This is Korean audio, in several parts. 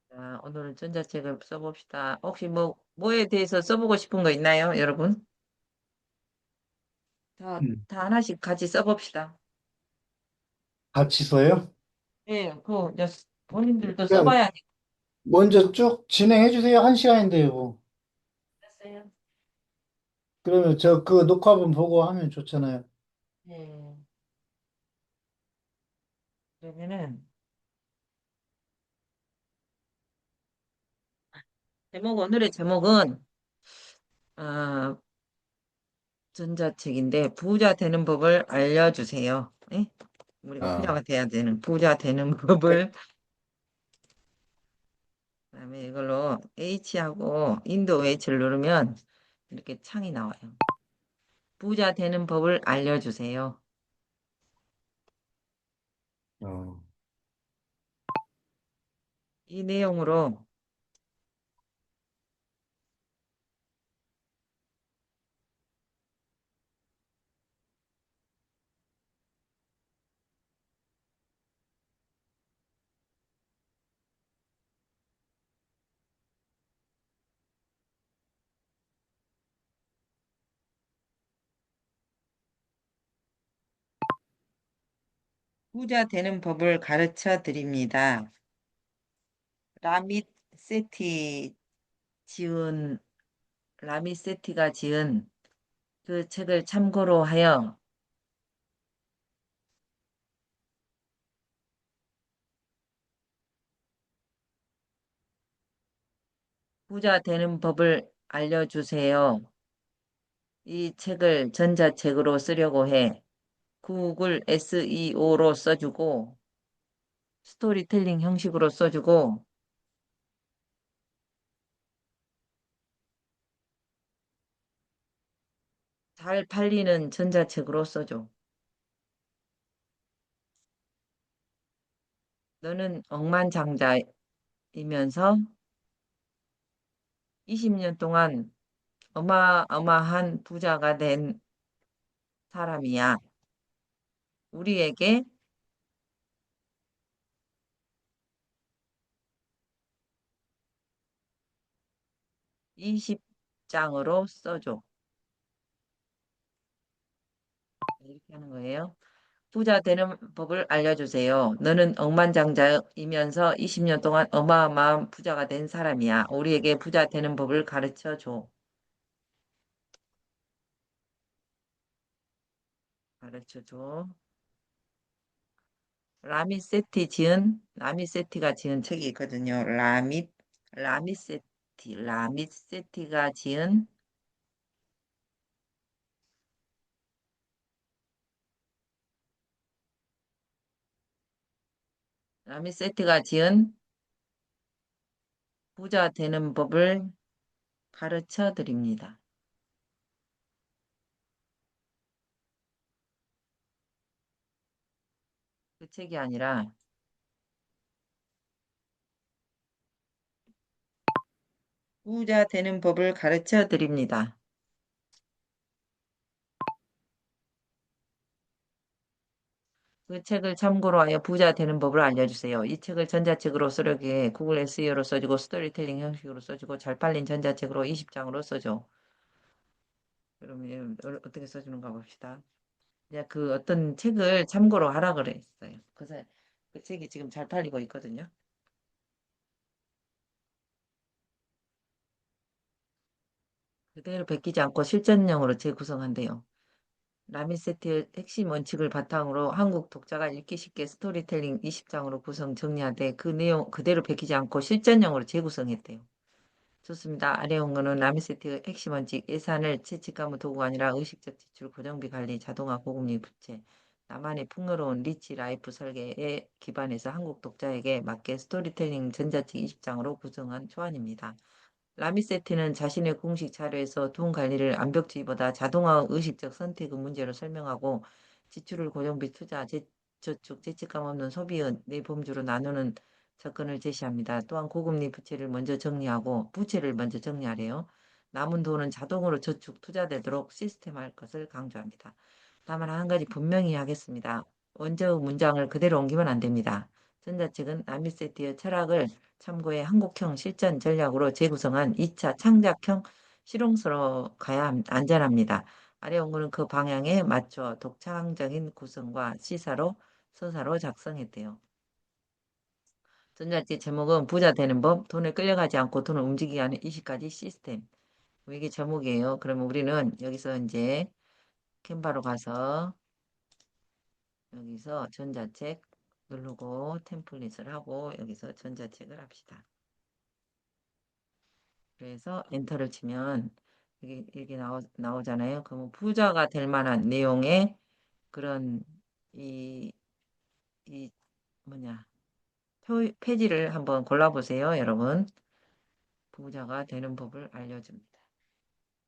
자, 오늘은 전자책을 써봅시다. 혹시 뭐에 대해서 써보고 싶은 거 있나요, 여러분? 음, 다 하나씩 같이 써봅시다. 같이 써요? 예, 이제 본인들도 그냥 써봐야 먼저 쭉 진행해 주세요. 한 시간인데요. 뭐. 되겠어요. 그러면 저 그 녹화본 보고 하면 좋잖아요. 예, 그러면은, 오늘의 제목은, 아, 전자책인데, 부자 되는 법을 알려주세요. 예? 우리가 아, 부자가 돼야 되는, 부자 되는 법을, 그다음에 이걸로 H하고 인도 H를 누르면 이렇게 창이 나와요. 부자 되는 법을 알려주세요. 어, 이 내용으로 부자 되는 법을 가르쳐 드립니다. 라밋 세티 지은 라밋 세티가 지은 그 책을 참고로 하여 부자 되는 법을 알려주세요. 이 책을 전자책으로 쓰려고 해. 구글 SEO로 써주고 스토리텔링 형식으로 써주고 잘 팔리는 전자책으로 써줘. 너는 억만장자이면서 20년 동안 어마어마한 부자가 된 사람이야. 우리에게 20장으로 써줘. 이렇게 하는 거예요. 부자 되는 법을 알려주세요. 너는 억만장자이면서 20년 동안 어마어마한 부자가 된 사람이야. 우리에게 부자 되는 법을 가르쳐 줘. 가르쳐 줘. 라미세티가 지은 책이 있거든요. 라미세티가 지은 라미세티가 지은 부자 되는 법을 가르쳐 드립니다. 그 책이 아니라 부자 되는 법을 가르쳐 드립니다. 그 책을 참고로 하여 부자 되는 법을 알려주세요. 이 책을 전자책으로 쓰려기에 구글 SEO로 써주고 스토리텔링 형식으로 써주고 잘 팔린 전자책으로 20장으로 써줘. 그러면 어떻게 써주는가 봅시다. 이제 그 어떤 책을 참고로 하라 그랬어요. 그래서 그 책이 지금 잘 팔리고 있거든요. 그대로 베끼지 않고 실전형으로 재구성한대요. 라미세트의 핵심 원칙을 바탕으로 한국 독자가 읽기 쉽게 스토리텔링 20장으로 구성 정리하되 그 내용 그대로 베끼지 않고 실전형으로 재구성했대요. 좋습니다. 아래 온거는 라미세트의 핵심 원칙, 예산을 채찍감의 도구가 아니라 의식적 지출, 고정비 관리, 자동화 고금리 부채, 나만의 풍요로운 리치 라이프 설계에 기반해서 한국 독자에게 맞게 스토리텔링 전자책 20장으로 구성한 초안입니다. 라미세트는 자신의 공식 자료에서 돈 관리를 암벽주의보다 자동화 의식적 선택의 문제로 설명하고 지출을 고정비 투자, 저축, 죄책감 없는 소비의 네 범주로 나누는 접근을 제시합니다. 또한 고금리 부채를 먼저 정리하래요. 남은 돈은 자동으로 저축, 투자되도록 시스템화할 것을 강조합니다. 다만 한 가지 분명히 하겠습니다. 원저의 문장을 그대로 옮기면 안 됩니다. 전자책은 라미세티의 철학을 참고해 한국형 실전 전략으로 재구성한 2차 창작형 실용서로 가야 안전합니다. 아래 연구는 그 방향에 맞춰 독창적인 구성과 시사로 서사로 작성했대요. 전자책 제목은 부자 되는 법, 돈에 끌려가지 않고 돈을 움직이게 하는 20가지 시스템. 이게 제목이에요. 그러면 우리는 여기서 이제 캔바로 가서 여기서 전자책 누르고 템플릿을 하고 여기서 전자책을 합시다. 그래서 엔터를 치면 이게 나오잖아요. 그러면 부자가 될 만한 내용의 그런 이, 이 뭐냐 페이지를 한번 골라보세요, 여러분. 부자가 되는 법을 알려줍니다.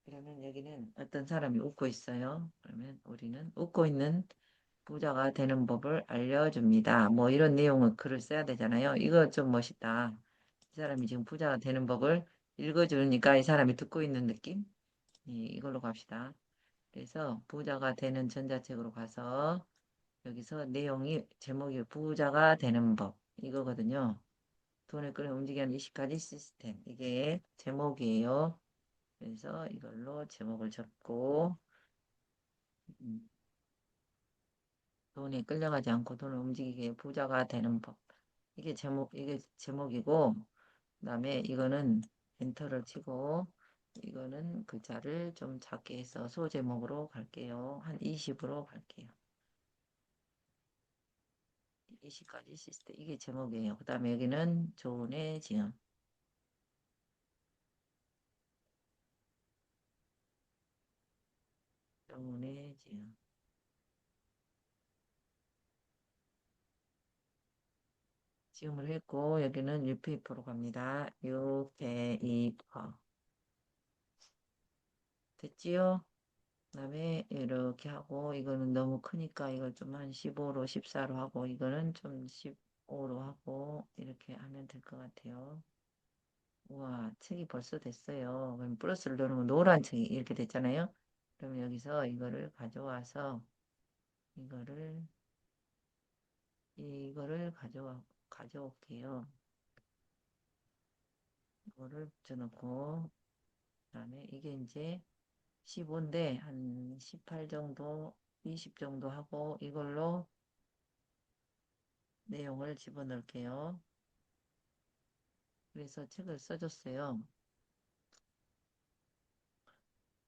그러면 여기는 어떤 사람이 웃고 있어요. 그러면 우리는 웃고 있는 부자가 되는 법을 알려줍니다. 뭐 이런 내용을 글을 써야 되잖아요. 이거 좀 멋있다. 이 사람이 지금 부자가 되는 법을 읽어주니까 이 사람이 듣고 있는 느낌? 이걸로 갑시다. 그래서 부자가 되는 전자책으로 가서 여기서 내용이 제목이 부자가 되는 법 이거거든요. 돈을 끌어 움직이는 20가지 시스템 이게 제목이에요. 그래서 이걸로 제목을 적고 음, 돈에 끌려가지 않고 돈을 움직이게 부자가 되는 법. 이게 제목이고, 그다음에 이거는 엔터를 치고, 이거는 글자를 좀 작게 해서 소제목으로 갈게요. 한 20으로 갈게요. 20가지 시스템. 이게 제목이에요. 그 다음에 여기는 조은의 지음. 조은의 지음. 지음을 했고, 여기는 뉴페이퍼로 갑니다. 뉴페이퍼. 됐지요? 그다음에 이렇게 하고 이거는 너무 크니까 이걸 좀 한 15로 14로 하고 이거는 좀 15로 하고 이렇게 하면 될 것 같아요. 우와, 책이 벌써 됐어요. 그럼 플러스를 누르면 노란 책이 이렇게 됐잖아요. 그러면 여기서 이거를 가져와서 이거를 이거를 가져올게요. 이거를 붙여놓고 그다음에 이게 이제 15인데 한 18 정도 20 정도 하고 이걸로 내용을 집어넣을게요. 그래서 책을 써줬어요.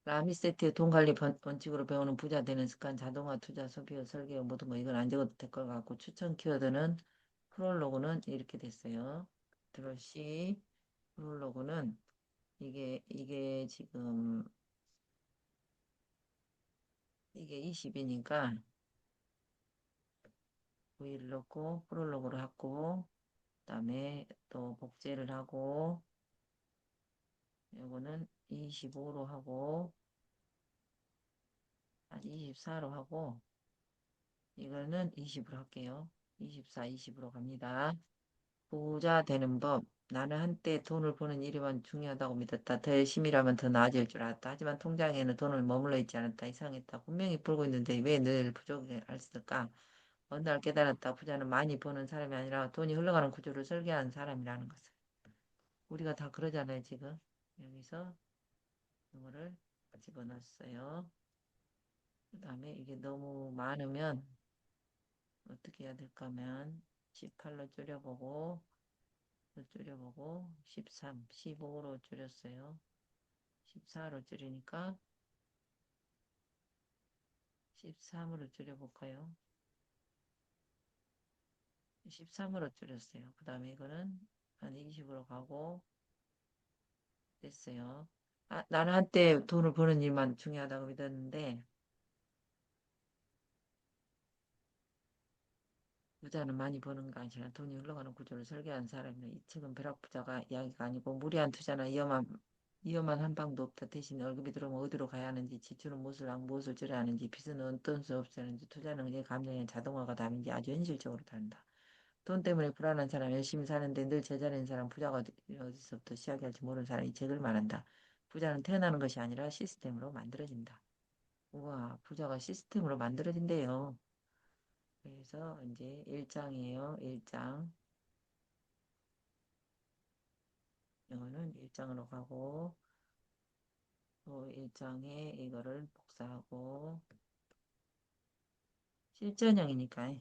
라미세트의 돈 관리 원칙으로 배우는 부자 되는 습관, 자동화 투자, 소비와 설계와 모든 거 이건 안 적어도 될 것 같고 추천 키워드는 프롤로그는 이렇게 됐어요. 컨트롤 C 프롤로그는 이게 지금 이게 20이니까 9일 넣고 프롤로그를 하고 그다음에 또 복제를 하고 이거는 25로 하고 한 24로 하고 이거는 20으로 할게요. 24, 20으로 갑니다. 부자 되는 법. 나는 한때 돈을 버는 일이만 중요하다고 믿었다. 더 열심히 일하면 더 나아질 줄 알았다. 하지만 통장에는 돈을 머물러 있지 않았다. 이상했다. 분명히 벌고 있는데 왜 늘 부족했을까? 어느 날 깨달았다. 부자는 많이 버는 사람이 아니라 돈이 흘러가는 구조를 설계한 사람이라는 것을. 우리가 다 그러잖아요, 지금. 여기서 이거를 집어넣었어요. 그 다음에 이게 너무 많으면 어떻게 해야 될까 하면 18로 줄여보고 13, 15로 줄였어요. 14로 줄이니까 13으로 줄여볼까요? 13으로 줄였어요. 그 다음에 이거는 한 20으로 가고 됐어요. 아, 나는 한때 돈을 버는 일만 중요하다고 믿었는데 부자는 많이 버는 거 아니라 돈이 흘러가는 구조를 설계한 사람이네. 이 책은 벼락부자가 이야기가 아니고 무리한 투자나 위험한 한 방도 없다. 대신 월급이 들어오면 어디로 가야 하는지, 지출은 무엇을 줄여야 하는지, 빚은 어떤 수 없애야 하는지, 투자는 내 감정의 자동화가 다른지 아주 현실적으로 다른다. 돈 때문에 불안한 사람, 열심히 사는데 늘 제자리인 사람, 부자가 어디서부터 시작할지 모르는 사람이 이 책을 말한다. 부자는 태어나는 것이 아니라 시스템으로 만들어진다. 우와, 부자가 시스템으로 만들어진대요. 그래서 이제 1장이에요. 1장. 이거는 1장으로 가고 또 1장에 이거를 복사하고 실전형이니까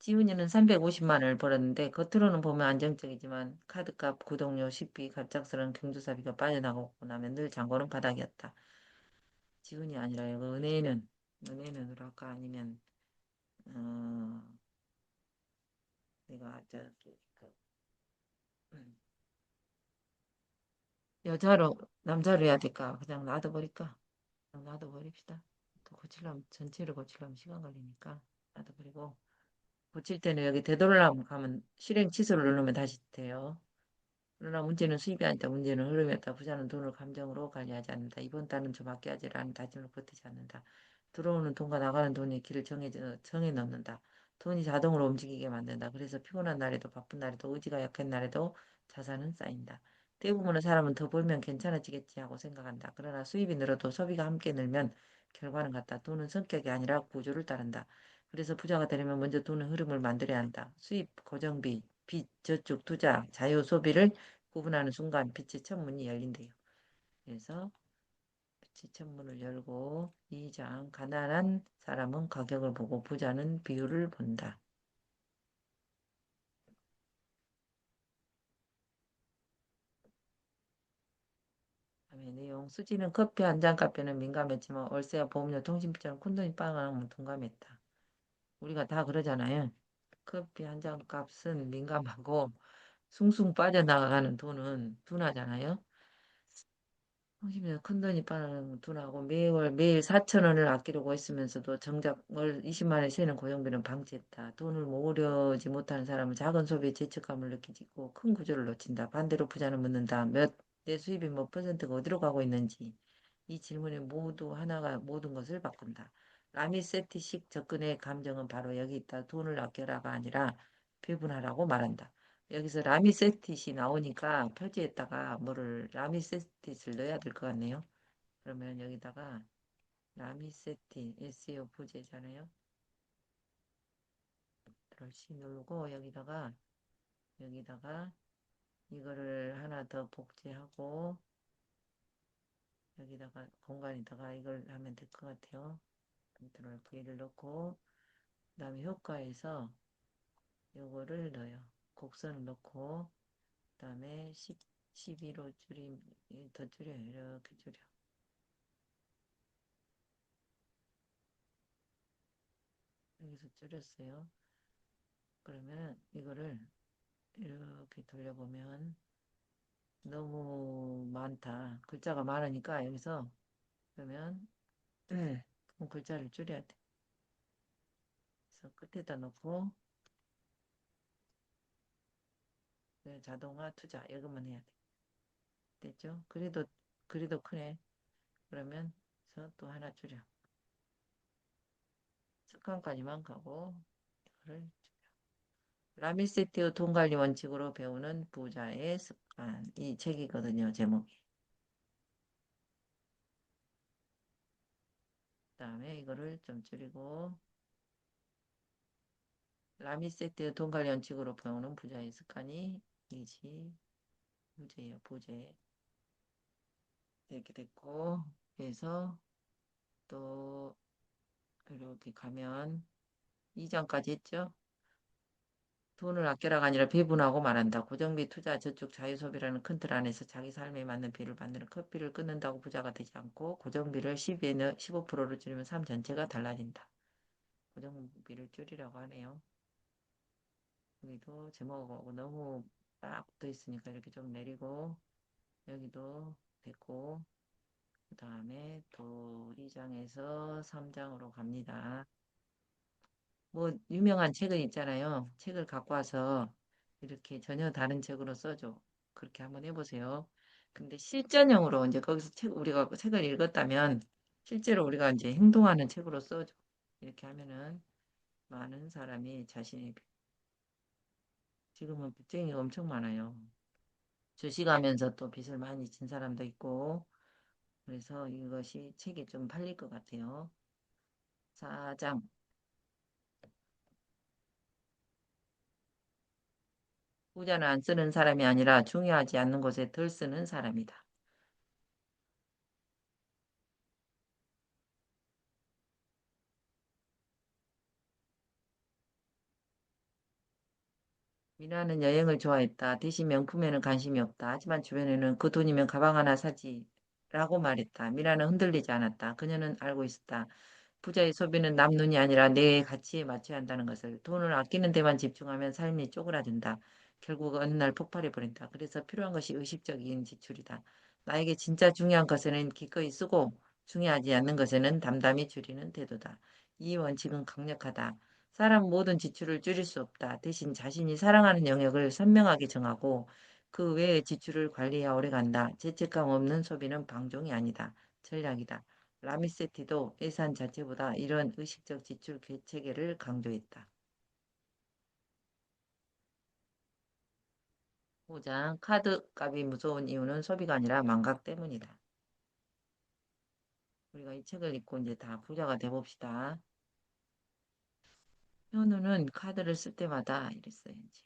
지훈이는 350만 원을 벌었는데 겉으로는 보면 안정적이지만 카드값, 구독료, 식비, 갑작스러운 경조사비가 빠져나가고 나면 늘 잔고는 바닥이었다. 지훈이 아니라 이거 은혜는으로 할까 아니면 어 내가 저기 음, 여자로 남자로 해야 될까? 그냥 놔둬버릴까? 그냥 놔둬버립시다. 또 고치려면 전체를 고치려면 시간 걸리니까 놔둬버리고 고칠 때는 여기 되돌아가면 가면 실행 취소를 누르면 다시 돼요. 그러나 문제는 수입이 아니다. 문제는 흐름이었다. 부자는 돈을 감정으로 관리하지 않는다. 이번 달은 좀 아껴야지라는 다짐을 버티지 않는다. 들어오는 돈과 나가는 돈의 길을 정해 넣는다. 돈이 자동으로 움직이게 만든다. 그래서 피곤한 날에도 바쁜 날에도 의지가 약한 날에도 자산은 쌓인다. 대부분의 사람은 더 벌면 괜찮아지겠지 하고 생각한다. 그러나 수입이 늘어도 소비가 함께 늘면 결과는 같다. 돈은 성격이 아니라 구조를 따른다. 그래서 부자가 되려면 먼저 돈의 흐름을 만들어야 한다. 수입, 고정비, 빚, 저축, 투자, 자유, 소비를 구분하는 순간 빛의 천문이 열린대요. 그래서 빛의 천문을 열고 2장 가난한 사람은 가격을 보고 부자는 비율을 본다. 다음에 내용 수지는 커피 한 잔 값에는 민감했지만 월세와 보험료, 통신비처럼 큰돈이 빠가면 둔감했다. 우리가 다 그러잖아요. 커피 한 잔 값은 민감하고 숭숭 빠져나가는 돈은 둔하잖아요. 30년 큰돈이 빠는 둔하고 매일 4천 원을 아끼려고 했으면서도 정작 월 20만 원 세는 고용비는 방치했다. 돈을 모으려지 못하는 사람은 작은 소비에 죄책감을 느끼고 큰 구조를 놓친다. 반대로 부자는 묻는다. 내 수입이 몇 퍼센트가 어디로 가고 있는지. 이 질문에 모두 하나가 모든 것을 바꾼다. 라미세티식 접근의 감정은 바로 여기 있다. 돈을 아껴라가 아니라 배분하라고 말한다. 여기서 라미세티시 나오니까 표지에다가 뭐를 라미세티스를 넣어야 될 것 같네요. 그러면 여기다가 라미세티 SEO 부제잖아요. 시 누르고 여기다가 이거를 하나 더 복제하고 여기다가 공간에다가 이걸 하면 될 것 같아요. 컨트롤 V를 넣고 그다음에 효과에서 요거를 넣어요. 곡선을 넣고 그다음에 12로 더 줄여요. 이렇게 줄여. 여기서 줄였어요. 그러면 이거를 이렇게 돌려보면 너무 많다. 글자가 많으니까 여기서 그러면 그럼 글자를 줄여야 돼. 그래서 끝에다 놓고 자동화 투자 이것만 해야 돼. 됐죠? 그래도 크네. 그러면 또 하나 줄여. 습관까지만 가고 이거를 라미세티오 돈 관리 원칙으로 배우는 부자의 습관. 이 책이거든요, 제목이. 그다음에 이거를 좀 줄이고 라미세트의 돈 관리 원칙으로 배우는 부자의 습관이 이지 부재예요. 부재 이렇게 됐고 그래서 또 이렇게 가면 2장까지 했죠. 돈을 아껴라가 아니라 배분하고 말한다. 고정비, 투자, 저축, 자유소비라는 큰 틀 안에서 자기 삶에 맞는 비를 만드는 커피를 끊는다고 부자가 되지 않고 고정비를 10에는 15%로 줄이면 삶 전체가 달라진다. 고정비를 줄이라고 하네요. 여기도 제목하고 너무 딱 붙어 있으니까 이렇게 좀 내리고 여기도 됐고 그 다음에 또 2장에서 3장으로 갑니다. 뭐 유명한 책은 있잖아요. 책을 갖고 와서 이렇게 전혀 다른 책으로 써줘. 그렇게 한번 해보세요. 근데 실전형으로 이제 거기서 우리가 책을 읽었다면 실제로 우리가 이제 행동하는 책으로 써줘. 이렇게 하면은 많은 사람이 자신이 지금은 빚쟁이가 엄청 많아요. 주식하면서 또 빚을 많이 진 사람도 있고 그래서 이것이 책이 좀 팔릴 것 같아요. 4장 후자는 안 쓰는 사람이 아니라 중요하지 않는 곳에 덜 쓰는 사람이다. 미나는 여행을 좋아했다. 대신 명품에는 관심이 없다. 하지만 주변에는 그 돈이면 가방 하나 사지. 라고 말했다. 미나는 흔들리지 않았다. 그녀는 알고 있었다. 부자의 소비는 남 눈이 아니라 내 가치에 맞춰야 한다는 것을. 돈을 아끼는 데만 집중하면 삶이 쪼그라든다. 결국 어느 날 폭발해 버린다. 그래서 필요한 것이 의식적인 지출이다. 나에게 진짜 중요한 것에는 기꺼이 쓰고 중요하지 않는 것에는 담담히 줄이는 태도다. 이 원칙은 강력하다. 사람 모든 지출을 줄일 수 없다. 대신 자신이 사랑하는 영역을 선명하게 정하고 그 외의 지출을 관리해야 오래간다. 죄책감 없는 소비는 방종이 아니다. 전략이다. 라미세티도 예산 자체보다 이런 의식적 지출 체계를 강조했다. 5장 카드 값이 무서운 이유는 소비가 아니라 망각 때문이다. 우리가 이 책을 읽고 이제 다 부자가 돼봅시다. 현우는 카드를 쓸 때마다 이랬어요. 이제.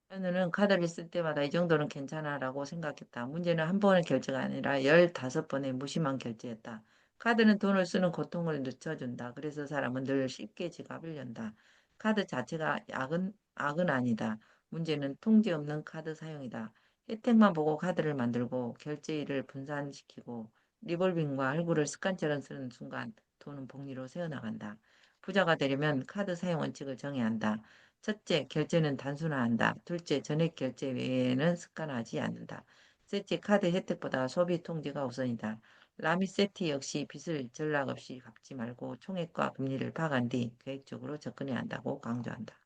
현우는 카드를 쓸 때마다 이 정도는 괜찮아라고 생각했다. 문제는 한 번의 결제가 아니라 15번의 무심한 결제였다. 카드는 돈을 쓰는 고통을 늦춰준다. 그래서 사람은 늘 쉽게 지갑을 연다. 카드 자체가 악은 아니다. 문제는 통제 없는 카드 사용이다. 혜택만 보고 카드를 만들고 결제일을 분산시키고 리볼빙과 할부를 습관처럼 쓰는 순간 돈은 복리로 새어나간다. 부자가 되려면 카드 사용 원칙을 정해야 한다. 첫째, 결제는 단순화한다. 둘째, 전액 결제 외에는 습관하지 않는다. 셋째, 카드 혜택보다 소비 통제가 우선이다. 라미세티 역시 빚을 전락 없이 갚지 말고 총액과 금리를 파악한 뒤 계획적으로 접근해야 한다고 강조한다.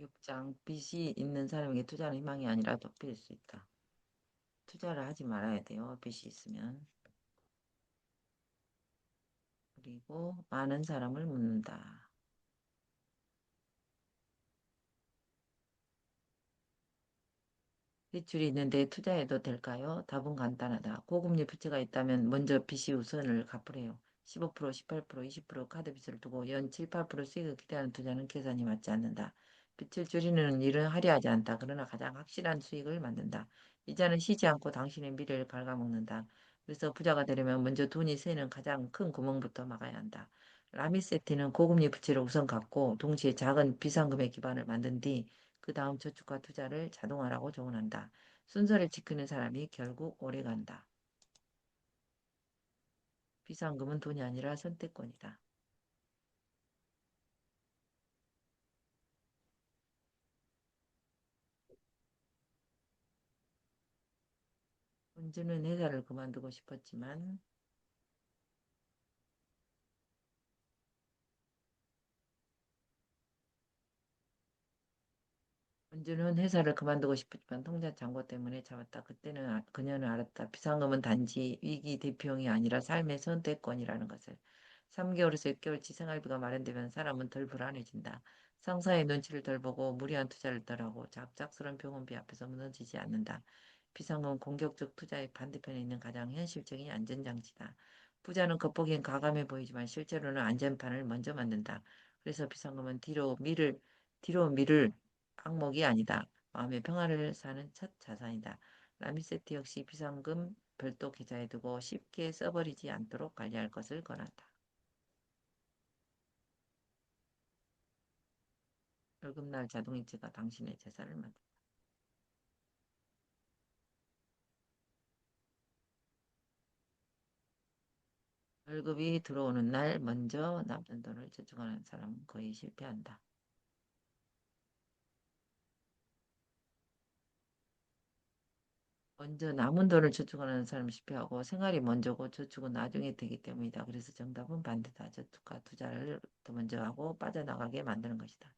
6장, 빚이 있는 사람에게 투자는 희망이 아니라 도피일 수 있다. 투자를 하지 말아야 돼요. 빚이 있으면. 그리고 많은 사람을 묻는다. 대출이 있는데 투자해도 될까요? 답은 간단하다. 고금리 부채가 있다면 먼저 빚이 우선을 갚으래요. 15%, 18%, 20% 카드 빚을 두고 연 7, 8% 수익을 기대하는 투자는 계산이 맞지 않는다. 빚을 줄이는 일은 하려 하지 않다. 그러나 가장 확실한 수익을 만든다. 이자는 쉬지 않고 당신의 미래를 갉아먹는다. 그래서 부자가 되려면 먼저 돈이 새는 가장 큰 구멍부터 막아야 한다. 라미세티는 고금리 부채를 우선 갚고 동시에 작은 비상금의 기반을 만든 뒤 그 다음 저축과 투자를 자동화라고 조언한다. 순서를 지키는 사람이 결국 오래간다. 비상금은 돈이 아니라 선택권이다. 은주는 회사를 그만두고 싶었지만 은주는 회사를 그만두고 싶었지만 통장 잔고 때문에 잡았다. 그때는 그녀는 알았다. 비상금은 단지 위기 대피용이 아니라 삶의 선택권이라는 것을. 3개월에서 6개월치 생활비가 마련되면 사람은 덜 불안해진다. 상사의 눈치를 덜 보고 무리한 투자를 덜 하고 잡작스런 병원비 앞에서 무너지지 않는다. 비상금은 공격적 투자의 반대편에 있는 가장 현실적인 안전장치다. 부자는 겉보기엔 가감해 보이지만 실제로는 안전판을 먼저 만든다. 그래서 비상금은 뒤로 미룰 항목이 아니다. 마음의 평화를 사는 첫 자산이다. 라미세트 역시 비상금 별도 계좌에 두고 쉽게 써버리지 않도록 관리할 것을 권한다. 월급날 자동이체가 당신의 재산을 만든다. 월급이 들어오는 날 먼저 남는 돈을 저축하는 사람은 거의 실패한다. 먼저 남은 돈을 저축하는 사람은 실패하고 생활이 먼저고 저축은 나중에 되기 때문이다. 그래서 정답은 반대다. 저축과 투자를 더 먼저 하고 빠져나가게 만드는 것이다.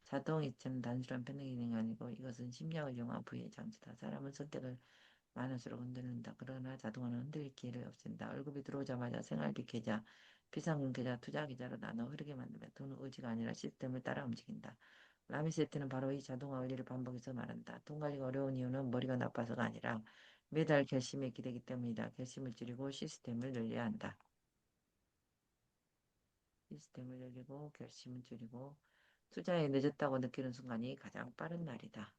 자동이체는 단순한 편의 기능이 아니고 이것은 심리학을 이용한 부의 장치다. 사람은 선택을 많을수록 흔들린다. 그러나 자동화는 흔들릴 기회를 없앤다. 월급이 들어오자마자 생활비 계좌, 비상금 계좌, 투자 계좌로 나눠 흐르게 만들면 돈은 의지가 아니라 시스템을 따라 움직인다. 라미세트는 바로 이 자동화 원리를 반복해서 말한다. 돈 관리가 어려운 이유는 머리가 나빠서가 아니라 매달 결심에 기대기 때문이다. 결심을 줄이고 시스템을 늘려야 한다. 시스템을 늘리고 결심을 줄이고 투자에 늦었다고 느끼는 순간이 가장 빠른 날이다.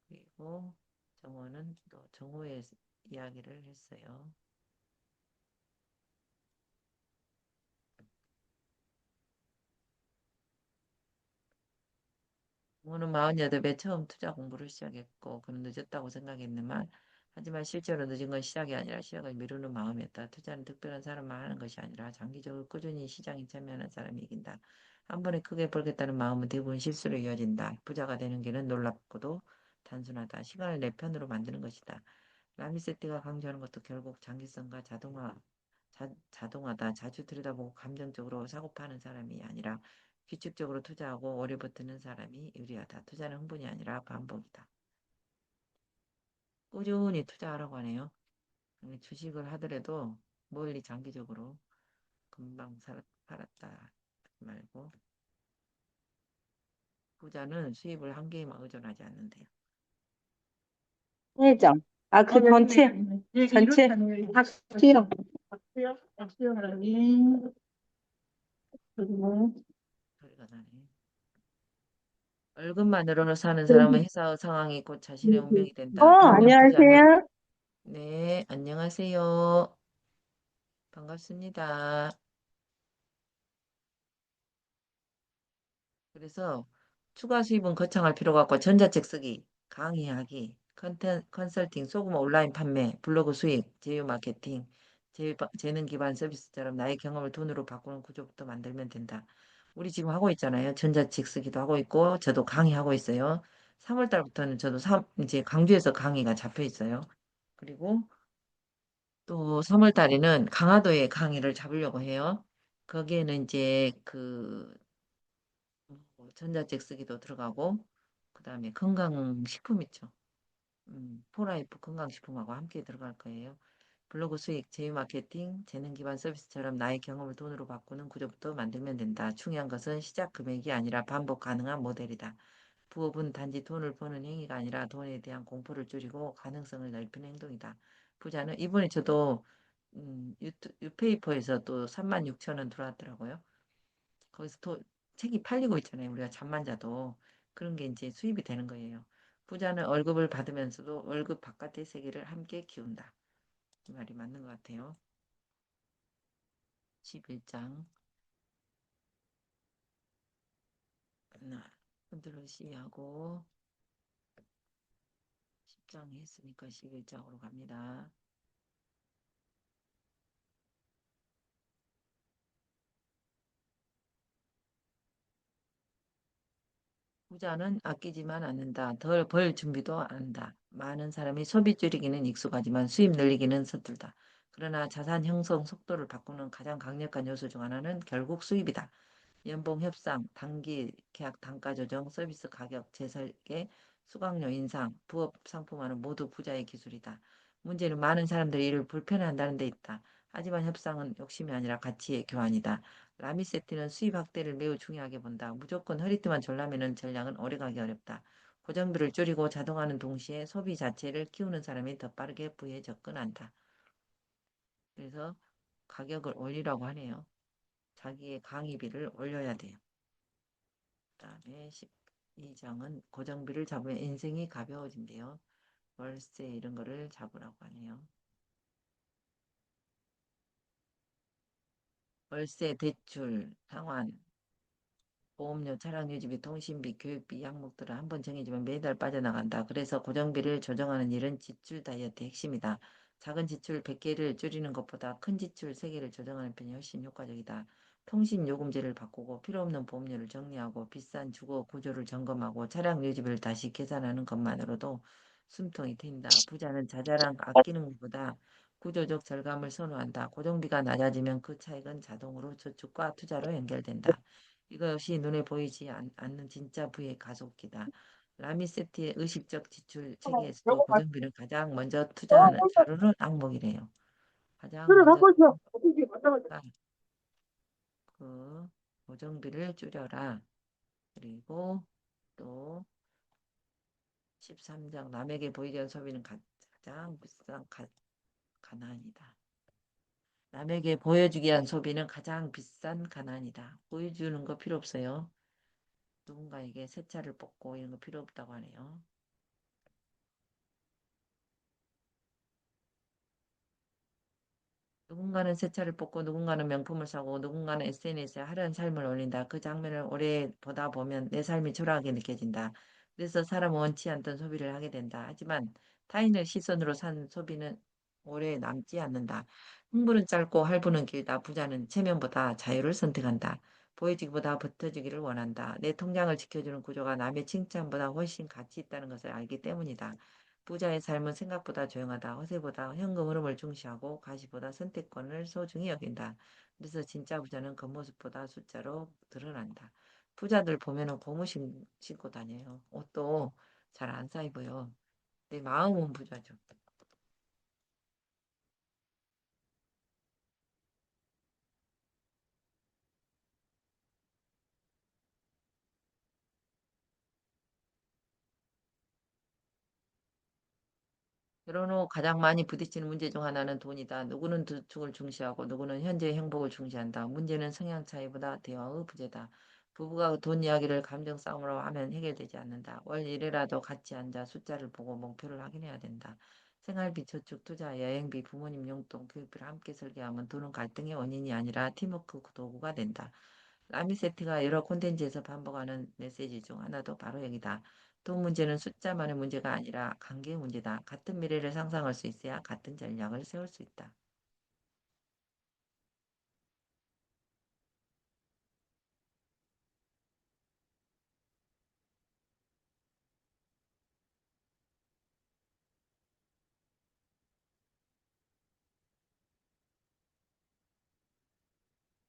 그리고 정호는 또 정호의 이야기를 했어요. 정호는 48에 처음 투자 공부를 시작했고 그는 늦었다고 생각했지만 하지만 실제로 늦은 건 시작이 아니라 시작을 미루는 마음이었다. 투자는 특별한 사람만 하는 것이 아니라 장기적으로 꾸준히 시장에 참여하는 사람이 이긴다. 한 번에 크게 벌겠다는 마음은 대부분 실수로 이어진다. 부자가 되는 길은 놀랍고도 단순하다. 시간을 내 편으로 만드는 것이다. 라미세티가 강조하는 것도 결국 장기성과 자동화다. 자주 들여다보고 감정적으로 사고 파는 사람이 아니라 규칙적으로 투자하고 오래 버티는 사람이 유리하다. 투자는 흥분이 아니라 반복이다. 꾸준히 투자하라고 하네요. 주식을 하더라도 멀리 장기적으로 금방 팔았다 말고 부자는 수입을 한 개에만 의존하지 않는데요. 회장. 아, 그 전체, 전체 수영. 소리가 나네. 월급만으로 사는 사람은 회사 상황이 곧 자신의 운명이 된다. 반면 부자는 안녕하세요. 네, 안녕하세요. 반갑습니다. 그래서 추가 수입은 거창할 필요가 없고 전자책 쓰기, 강의하기, 컨설팅, 소규모 온라인 판매, 블로그 수익, 제휴 마케팅, 재능 기반 서비스처럼 나의 경험을 돈으로 바꾸는 구조부터 만들면 된다. 우리 지금 하고 있잖아요. 전자책 쓰기도 하고 있고 저도 강의하고 있어요. 3월 달부터는 저도 이제 강주에서 강의가 잡혀 있어요. 그리고 또 3월 달에는 강화도에 강의를 잡으려고 해요. 거기에는 이제 그 전자책 쓰기도 들어가고 그다음에 건강식품 있죠. 포라이프 건강식품하고 함께 들어갈 거예요. 블로그 수익, 제휴 마케팅, 재능 기반 서비스처럼 나의 경험을 돈으로 바꾸는 구조부터 만들면 된다. 중요한 것은 시작 금액이 아니라 반복 가능한 모델이다. 부업은 단지 돈을 버는 행위가 아니라 돈에 대한 공포를 줄이고 가능성을 넓히는 행동이다. 부자는 이번에 저도 유페이퍼에서 또 36,000원 들어왔더라고요. 거기서 책이 팔리고 있잖아요. 우리가 잠만 자도. 그런 게 이제 수입이 되는 거예요. 부자는 월급을 받으면서도 월급 바깥의 세계를 함께 키운다. 이 말이 맞는 것 같아요. 11장. 흔들어 시하고 10장 했으니까 11장으로 갑니다. 부자는 아끼지만 않는다. 덜 벌 준비도 안 한다. 많은 사람이 소비 줄이기는 익숙하지만 수입 늘리기는 서툴다. 그러나 자산 형성 속도를 바꾸는 가장 강력한 요소 중 하나는 결국 수입이다. 연봉 협상, 단기 계약 단가 조정, 서비스 가격 재설계, 수강료 인상, 부업 상품화는 모두 부자의 기술이다. 문제는 많은 사람들이 이를 불편해한다는 데 있다. 하지만 협상은 욕심이 아니라 가치의 교환이다. 라미세티는 수입 확대를 매우 중요하게 본다. 무조건 허리띠만 졸라매는 전략은 오래가기 어렵다. 고정비를 줄이고 자동화하는 동시에 소비 자체를 키우는 사람이 더 빠르게 부에 접근한다. 그래서 가격을 올리라고 하네요. 자기의 강의비를 올려야 돼요. 그다음에 12장은 고정비를 잡으면 인생이 가벼워진대요. 월세 이런 거를 잡으라고 하네요. 월세, 대출, 상환, 보험료, 차량 유지비, 통신비, 교육비, 약목들은 한번 정해지면 매달 빠져나간다. 그래서 고정비를 조정하는 일은 지출 다이어트의 핵심이다. 작은 지출 100개를 줄이는 것보다 큰 지출 3개를 조정하는 편이 훨씬 효과적이다. 통신 요금제를 바꾸고 필요 없는 보험료를 정리하고 비싼 주거 구조를 점검하고 차량 유지비를 다시 계산하는 것만으로도 숨통이 트인다. 부자는 자잘한 아끼는 것보다 구조적 절감을 선호한다. 고정비가 낮아지면 그 차익은 자동으로 저축과 투자로 연결된다. 이것이 눈에 보이지 않는 진짜 부의 가속기다. 라미세티의 의식적 지출 체계에서도 고정비를 가장 먼저 투자하는 다루는 항목이래요. 가장 먼저 투자가 그 고정비를 줄여라. 그리고 또 13장 남에게 보이지 않는 소비는 가장 비싼 가난이다. 남에게 보여주기 위한 소비는 가장 비싼 가난이다. 보여주는 거 필요 없어요. 누군가에게 새 차를 뽑고 이런 거 필요 없다고 하네요. 누군가는 새 차를 뽑고 누군가는 명품을 사고 누군가는 SNS에 화려한 삶을 올린다. 그 장면을 오래 보다 보면 내 삶이 초라하게 느껴진다. 그래서 사람은 원치 않던 소비를 하게 된다. 하지만 타인의 시선으로 산 소비는 오래 남지 않는다. 흥부는 짧고 할부는 길다. 부자는 체면보다 자유를 선택한다. 보여지기보다 붙어지기를 원한다. 내 통장을 지켜주는 구조가 남의 칭찬보다 훨씬 가치 있다는 것을 알기 때문이다. 부자의 삶은 생각보다 조용하다. 허세보다 현금 흐름을 중시하고 가시보다 선택권을 소중히 여긴다. 그래서 진짜 부자는 겉모습보다 숫자로 드러난다. 부자들 보면은 고무 신고 다녀요. 옷도 잘 안 사 입어요. 내 마음은 부자죠. 결혼 후 가장 많이 부딪히는 문제 중 하나는 돈이다. 누구는 저축을 중시하고 누구는 현재의 행복을 중시한다. 문제는 성향 차이보다 대화의 부재다. 부부가 돈 이야기를 감정 싸움으로 하면 해결되지 않는다. 월 1회라도 같이 앉아 숫자를 보고 목표를 확인해야 된다. 생활비, 저축, 투자, 여행비, 부모님 용돈, 교육비를 함께 설계하면 돈은 갈등의 원인이 아니라 팀워크 도구가 된다. 라미세트가 여러 콘텐츠에서 반복하는 메시지 중 하나도 바로 여기다. 돈 문제는 숫자만의 문제가 아니라 관계의 문제다. 같은 미래를 상상할 수 있어야 같은 전략을 세울 수 있다.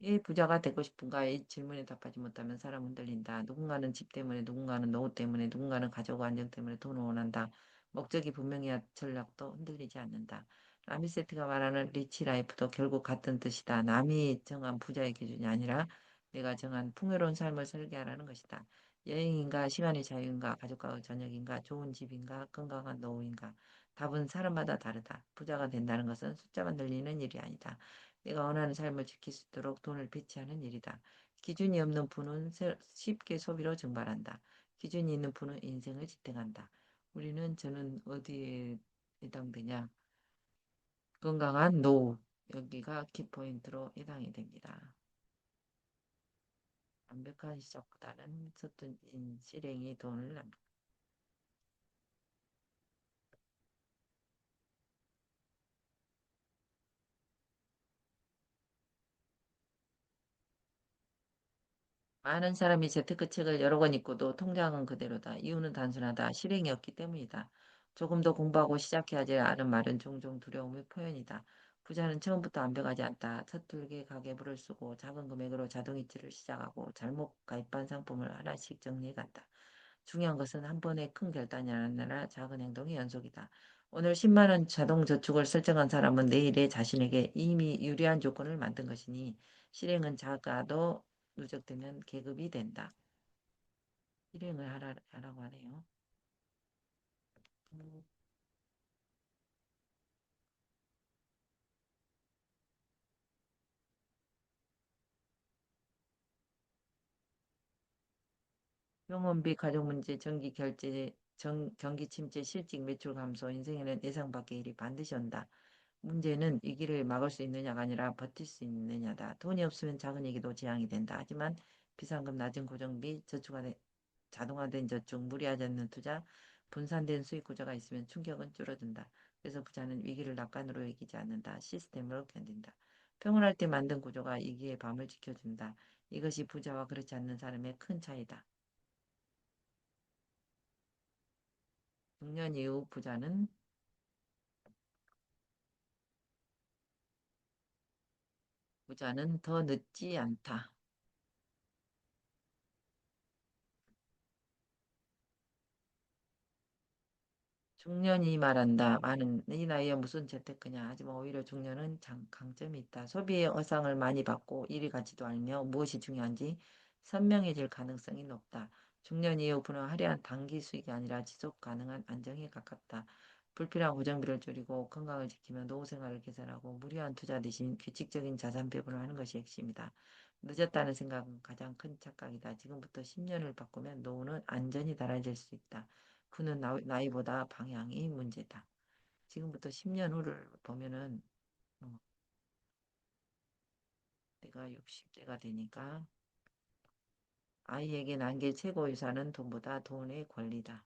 왜 부자가 되고 싶은가? 이 질문에 답하지 못하면 사람 흔들린다. 누군가는 집 때문에, 누군가는 노후 때문에, 누군가는 가족 안정 때문에 돈을 원한다. 목적이 분명해야 전략도 흔들리지 않는다. 라미세트가 말하는 리치 라이프도 결국 같은 뜻이다. 남이 정한 부자의 기준이 아니라 내가 정한 풍요로운 삶을 설계하라는 것이다. 여행인가, 시간의 자유인가, 가족과의 저녁인가, 좋은 집인가, 건강한 노후인가. 답은 사람마다 다르다. 부자가 된다는 것은 숫자만 늘리는 일이 아니다. 내가 원하는 삶을 지킬 수 있도록 돈을 배치하는 일이다. 기준이 없는 분은 쉽게 소비로 증발한다. 기준이 있는 분은 인생을 지탱한다. 저는 어디에 해당되냐? 건강한 노후. 여기가 키포인트로 해당이 됩니다. 완벽한 시작보다는 서툰 실행이 돈을 납니다. 많은 사람이 재테크책을 여러 권 읽고도 통장은 그대로다. 이유는 단순하다. 실행이 없기 때문이다. 조금 더 공부하고 시작해야지 하는 말은 종종 두려움의 표현이다. 부자는 처음부터 완벽하지 않다. 서툴게 가계부를 쓰고 작은 금액으로 자동이체를 시작하고 잘못 가입한 상품을 하나씩 정리해간다. 중요한 것은 한 번의 큰 결단이 아니라 작은 행동의 연속이다. 오늘 10만 원 자동 저축을 설정한 사람은 내일의 자신에게 이미 유리한 조건을 만든 것이니 실행은 작아도 누적되면 계급이 된다. 실행을 하라고 하네요. 음, 병원비, 가족 문제, 전기 결제, 경기 침체, 실직 매출 감소, 인생에는 예상 밖의 일이 반드시 온다. 문제는 이 길을 막을 수 있느냐가 아니라 버틸 수 있느냐다. 돈이 없으면 작은 얘기도 재앙이 된다. 하지만 비상금 낮은 고정비, 자동화된 저축, 무리하지 않는 투자, 분산된 수익 구조가 있으면 충격은 줄어든다. 그래서 부자는 위기를 낙관으로 여기지 않는다. 시스템으로 견딘다. 평온할 때 만든 구조가 위기의 밤을 지켜준다. 이것이 부자와 그렇지 않는 사람의 큰 차이다. 중년 이후 부자는 더 늦지 않다. 중년이 말한다. 많은 이 나이에 무슨 재테크냐. 하지만 오히려 중년은 강점이 있다. 소비의 어상을 많이 받고 일이 가치도 알며 무엇이 중요한지 선명해질 가능성이 높다. 중년 이후 부는 화려한 단기 수익이 아니라 지속 가능한 안정에 가깝다. 불필요한 고정비를 줄이고 건강을 지키며 노후 생활을 개선하고 무리한 투자 대신 규칙적인 자산 배분을 하는 것이 핵심이다. 늦었다는 생각은 가장 큰 착각이다. 지금부터 10년을 바꾸면 노후는 안전히 달아질 수 있다. 그는 나이보다 방향이 문제다. 지금부터 10년 후를 보면은 어, 내가 60대가 되니까 아이에게 남길 최고 유산은 돈보다 돈의 권리다.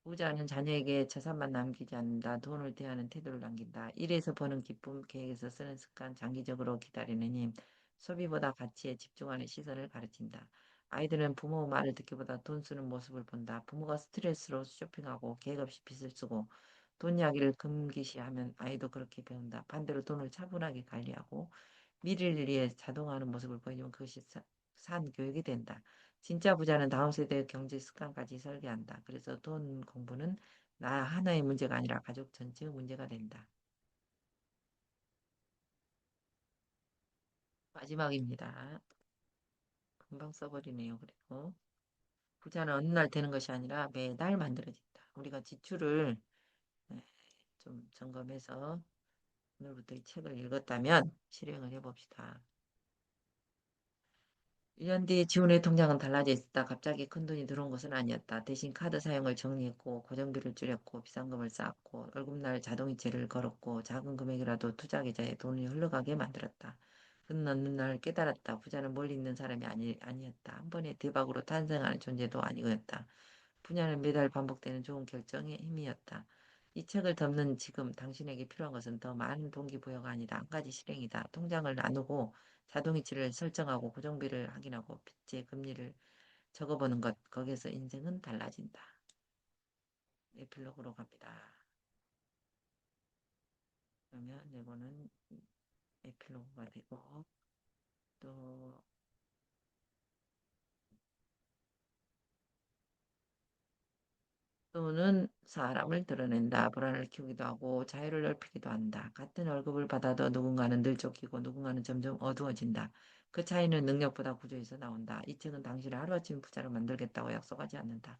부자는 자녀에게 재산만 남기지 않는다. 돈을 대하는 태도를 남긴다. 일에서 버는 기쁨, 계획에서 쓰는 습관, 장기적으로 기다리는 힘, 소비보다 가치에 집중하는 시선을 가르친다. 아이들은 부모 말을 듣기보다 돈 쓰는 모습을 본다. 부모가 스트레스로 쇼핑하고 계획 없이 빚을 쓰고 돈 이야기를 금기시하면 아이도 그렇게 배운다. 반대로 돈을 차분하게 관리하고 미래를 위해 자동화하는 모습을 보여주면 그것이 산 교육이 된다. 진짜 부자는 다음 세대의 경제 습관까지 설계한다. 그래서 돈 공부는 나 하나의 문제가 아니라 가족 전체의 문제가 된다. 마지막입니다. 금방 써버리네요. 그리고 부자는 어느 날 되는 것이 아니라 매달 만들어진다. 우리가 지출을 네, 좀 점검해서 오늘부터 이 책을 읽었다면 실행을 해봅시다. 1년 뒤 지훈의 통장은 달라져 있었다. 갑자기 큰돈이 들어온 것은 아니었다. 대신 카드 사용을 정리했고 고정비를 줄였고 비상금을 쌓았고 월급날 자동이체를 걸었고 작은 금액이라도 투자 계좌에 돈이 흘러가게 만들었다. 그는 어느 날 깨달았다. 부자는 멀리 있는 사람이 아니었다. 한 번에 대박으로 탄생하는 존재도 아니었다. 분야는 매달 반복되는 좋은 결정의 힘이었다. 이 책을 덮는 지금 당신에게 필요한 것은 더 많은 동기부여가 아니다. 한 가지 실행이다. 통장을 나누고 자동이체를 설정하고 고정비를 확인하고 빚의 금리를 적어보는 것. 거기에서 인생은 달라진다. 에필로그로 갑니다. 그러면 이거는 에필로그가 되고 또 또는 사람을 드러낸다. 불안을 키우기도 하고 자유를 넓히기도 한다. 같은 월급을 받아도 누군가는 늘 쫓기고 누군가는 점점 어두워진다. 그 차이는 능력보다 구조에서 나온다. 이 책은 당신을 하루아침 부자로 만들겠다고 약속하지 않는다.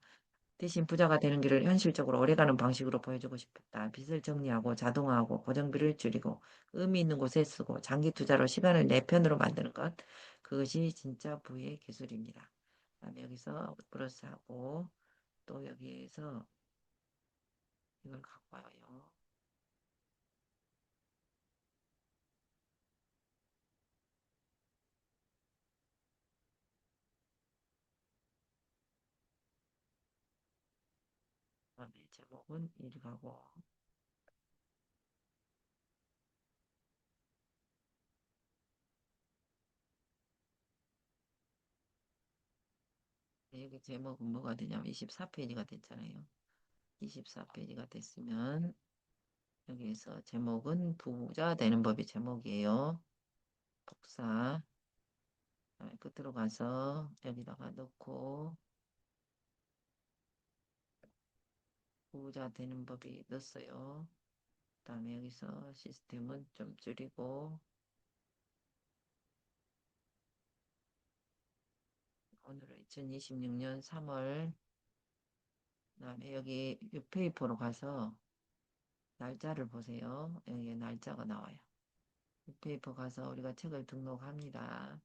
대신 부자가 되는 길을 현실적으로 오래가는 방식으로 보여주고 싶었다. 빚을 정리하고 자동화하고 고정비를 줄이고 의미 있는 곳에 쓰고 장기 투자로 시간을 내 편으로 만드는 것. 그것이 진짜 부의 기술입니다. 그다음에 여기서 플러스하고 또 여기에서 이걸 갖고 와요. 그다음에 제목은 이리 가고 여기 제목은 뭐가 되냐면 24페이지가 됐잖아요. 24페이지가 됐으면 여기에서 제목은 부자 되는 법이 제목이에요. 복사 끝으로 가서 여기다가 넣고 부자 되는 법이 넣었어요. 그다음에 여기서 시스템은 좀 줄이고 오늘은 2026년 3월 그다음에 여기 6페이퍼로 가서 날짜를 보세요. 여기에 날짜가 나와요. 6페이퍼 가서 우리가 책을 등록합니다.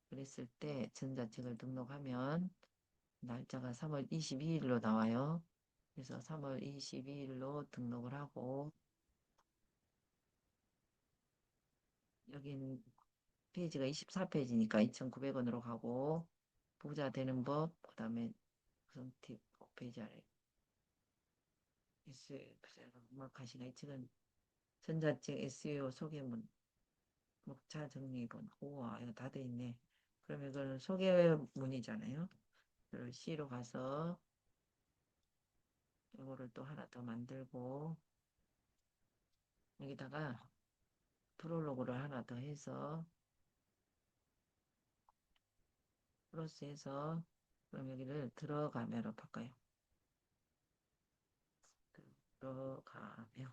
그랬을 때 전자책을 등록하면 날짜가 3월 22일로 나와요. 그래서 3월 22일로 등록을 하고 여긴 페이지가 24페이지니까 2,900원으로 가고 부자 되는 법 그다음에 구성 팁 5페이지 아래 음악하시가 이 책은 전자책 SEO 소개문 목차 정리본 우와 이거 다 돼 있네. 그러면 이거는 소개문이잖아요. 그걸 C로 가서 이거를 또 하나 더 만들고 여기다가 프롤로그를 하나 더 해서 플러스해서 그럼 여기를 들어가며로 바꿔요. 들어가며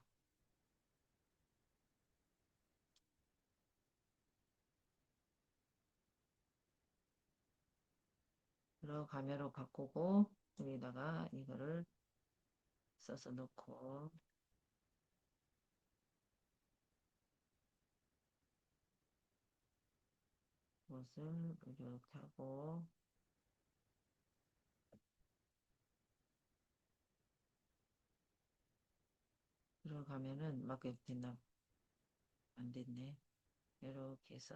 들어가며로 바꾸고 여기다가 이거를 써서 넣고 이것을 이렇게 하고 들어가면은 막 이렇게 됐나? 안 됐네. 이렇게 해서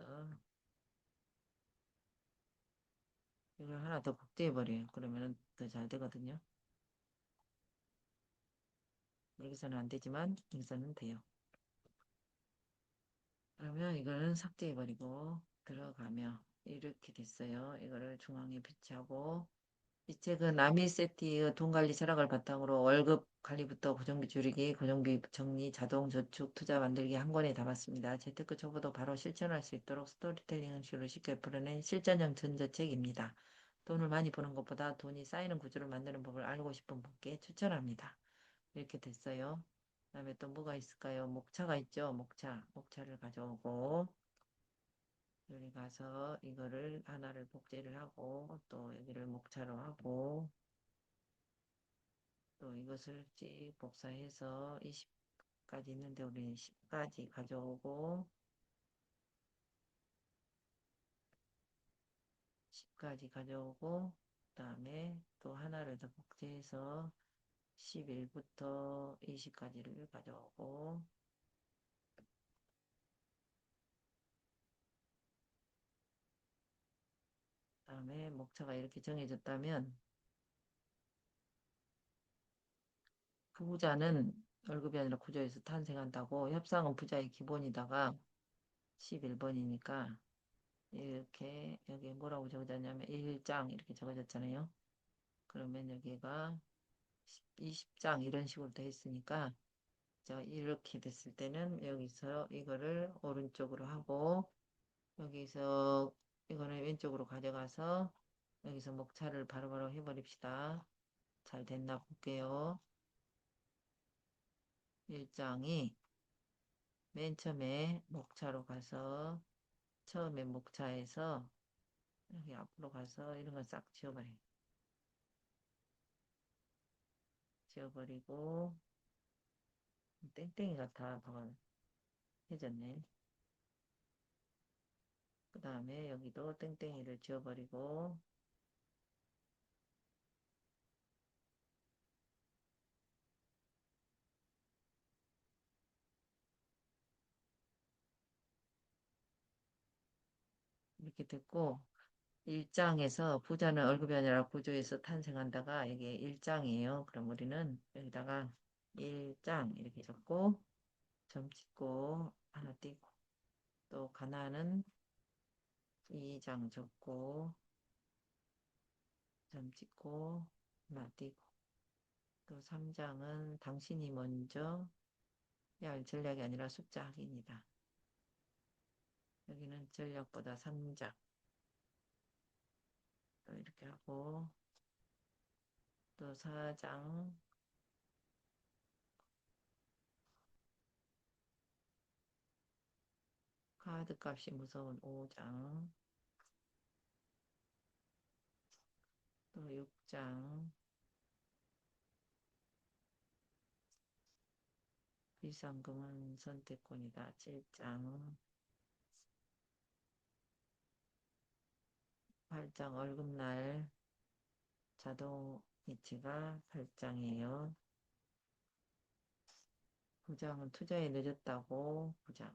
이걸 하나 더 복제해 버려요. 그러면은 더 잘 되거든요. 여기서는 안 되지만 여기서는 돼요. 그러면 이거는 삭제해 버리고 들어가며 이렇게 됐어요. 이거를 중앙에 배치하고 이 책은 라미세티의 돈 관리 철학을 바탕으로 월급 관리부터 고정비 줄이기, 고정비 정리, 자동 저축, 투자 만들기 한 권에 담았습니다. 재테크 초보도 바로 실천할 수 있도록 스토리텔링 형식으로 쉽게 풀어낸 실전형 전자책입니다. 돈을 많이 버는 것보다 돈이 쌓이는 구조를 만드는 법을 알고 싶은 분께 추천합니다. 이렇게 됐어요. 그다음에 또 뭐가 있을까요? 목차가 있죠. 목차를 가져오고 여기 가서 이거를 하나를 복제를 하고 또 여기를 목차로 하고 또 이것을 찍 복사해서 20까지 있는데 우리는 10까지 가져오고 10까지 가져오고 그다음에 또 하나를 더 복제해서 11부터 20까지를 가져오고 그다음에 목차가 이렇게 정해졌다면 부자는 월급이 아니라 구조에서 탄생한다고 협상은 부자의 기본이다가 11번이니까 이렇게 여기 뭐라고 적어졌냐면 1장 이렇게 적어졌잖아요. 그러면 여기가 20장 이런 식으로 돼 있으니까 자 이렇게 됐을 때는 여기서 이거를 오른쪽으로 하고 여기서 이거는 왼쪽으로 가져가서 여기서 목차를 바로바로 해버립시다. 잘 됐나 볼게요. 1장이 맨 처음에 목차로 가서 처음에 목차에서 여기 앞으로 가서 이런 거 싹 지워버려요. 지워버리고 땡땡이 같아 해졌네. 그 다음에 여기도 땡땡이를 지워버리고 이렇게 됐고 1장에서 부자는 월급이 아니라 구조에서 탄생한다가 이게 1장이에요. 그럼 우리는 여기다가 1장 이렇게 적고 점 찍고 하나 띄고 또 가나는 2장 적고 점 찍고 하나 띄고 또 3장은 당신이 먼저 해야 할 전략이 아니라 숫자 확인이다. 여기는 전략보다 3장 또 이렇게 하고 또 4장 카드 값이 무서운 5장 또 6장 비상금은 선택권이다. 7장 8장 월급날 자동 이체가 8장이에요. 9장은 투자에 늦었다고 9장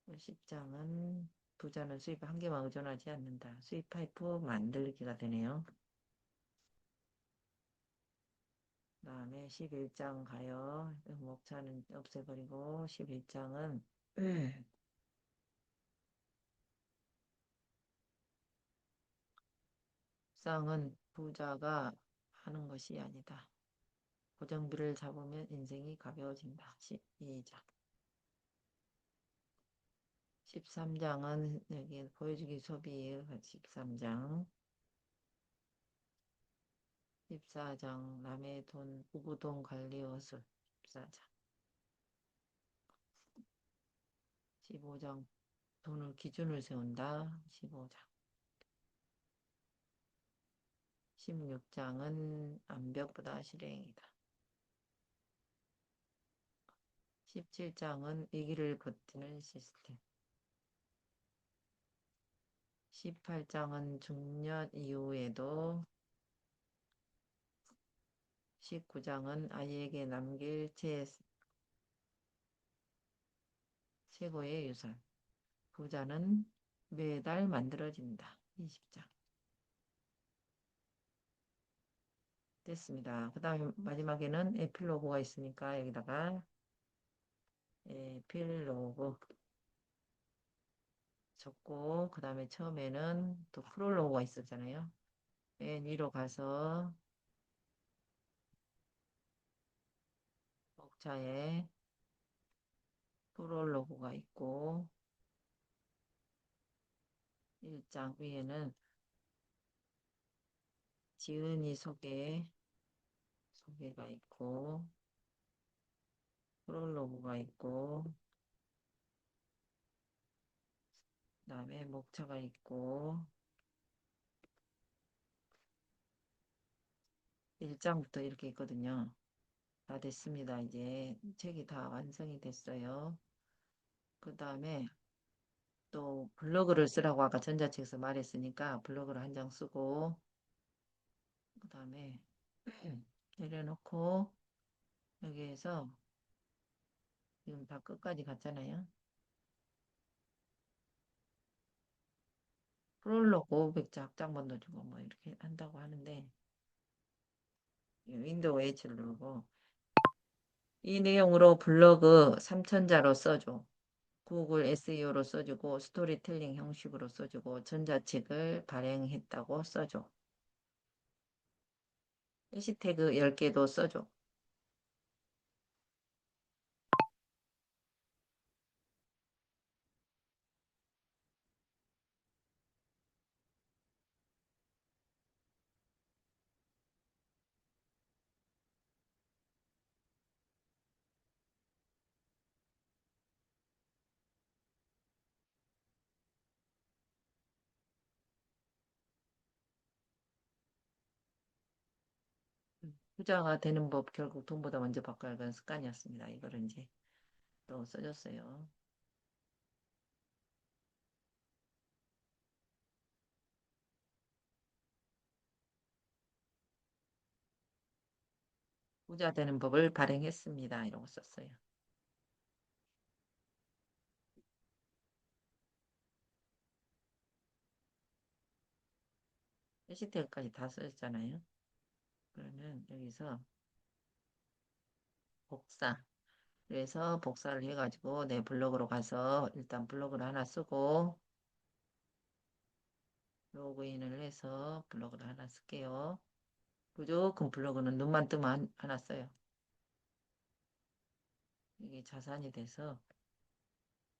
10장은 부자는 수입 한 개만 의존하지 않는다. 수입 파이프 만들기가 되네요. 그 다음에 11장 가요. 목차는 없애버리고 11장은 쌍은 부자가 하는 것이 아니다. 고정비를 잡으면 인생이 가벼워진다. 12장 13장은 여기 보여주기 소비예요. 13장 14장 남의 돈, 우부돈 관리 어술 14장 15장 돈을 기준을 세운다. 15장 16장은 암벽보다 실행이다. 17장은 위기를 버티는 시스템. 18장은 중년 이후에도 19장은 아이에게 남길 최고의 유산. 부자는 매달 만들어진다. 20장. 됐습니다. 그 다음에 마지막에는 에필로그가 있으니까 여기다가 에필로그 적고 그 다음에 처음에는 또 프롤로그가 있었잖아요. 맨 위로 가서 목차에 프롤로그가 있고 1장 위에는 지은이 소개가 있고 프롤로그가 있고 그 다음에 목차가 있고 1장부터 이렇게 있거든요. 다 됐습니다. 이제 책이 다 완성이 됐어요. 그 다음에 또 블로그를 쓰라고 아까 전자책에서 말했으니까 블로그를 한 장 쓰고 그 다음에 내려놓고 여기에서 지금 다 끝까지 갔잖아요. 프롤로그 500자 확장본도 주고 뭐 이렇게 한다고 하는데 윈도우 H를 누르고 이 내용으로 블로그 3000자로 써줘. 구글 SEO로 써주고 스토리텔링 형식으로 써주고 전자책을 발행했다고 써줘. 해시태그 10개도 써줘. 부자가 되는 법 결국 돈보다 먼저 바꿔야 하는 습관이었습니다. 이거를 이제 또 써줬어요. 부자 되는 법을 발행했습니다. 이러고 썼어요. 해시태그까지 다 써졌잖아요. 그러면 여기서 복사. 그래서 복사를 해가지고 내 블로그로 가서 일단 블로그를 하나 쓰고 로그인을 해서 블로그를 하나 쓸게요. 무조건 블로그는 눈만 뜨면 하나 써요. 이게 자산이 돼서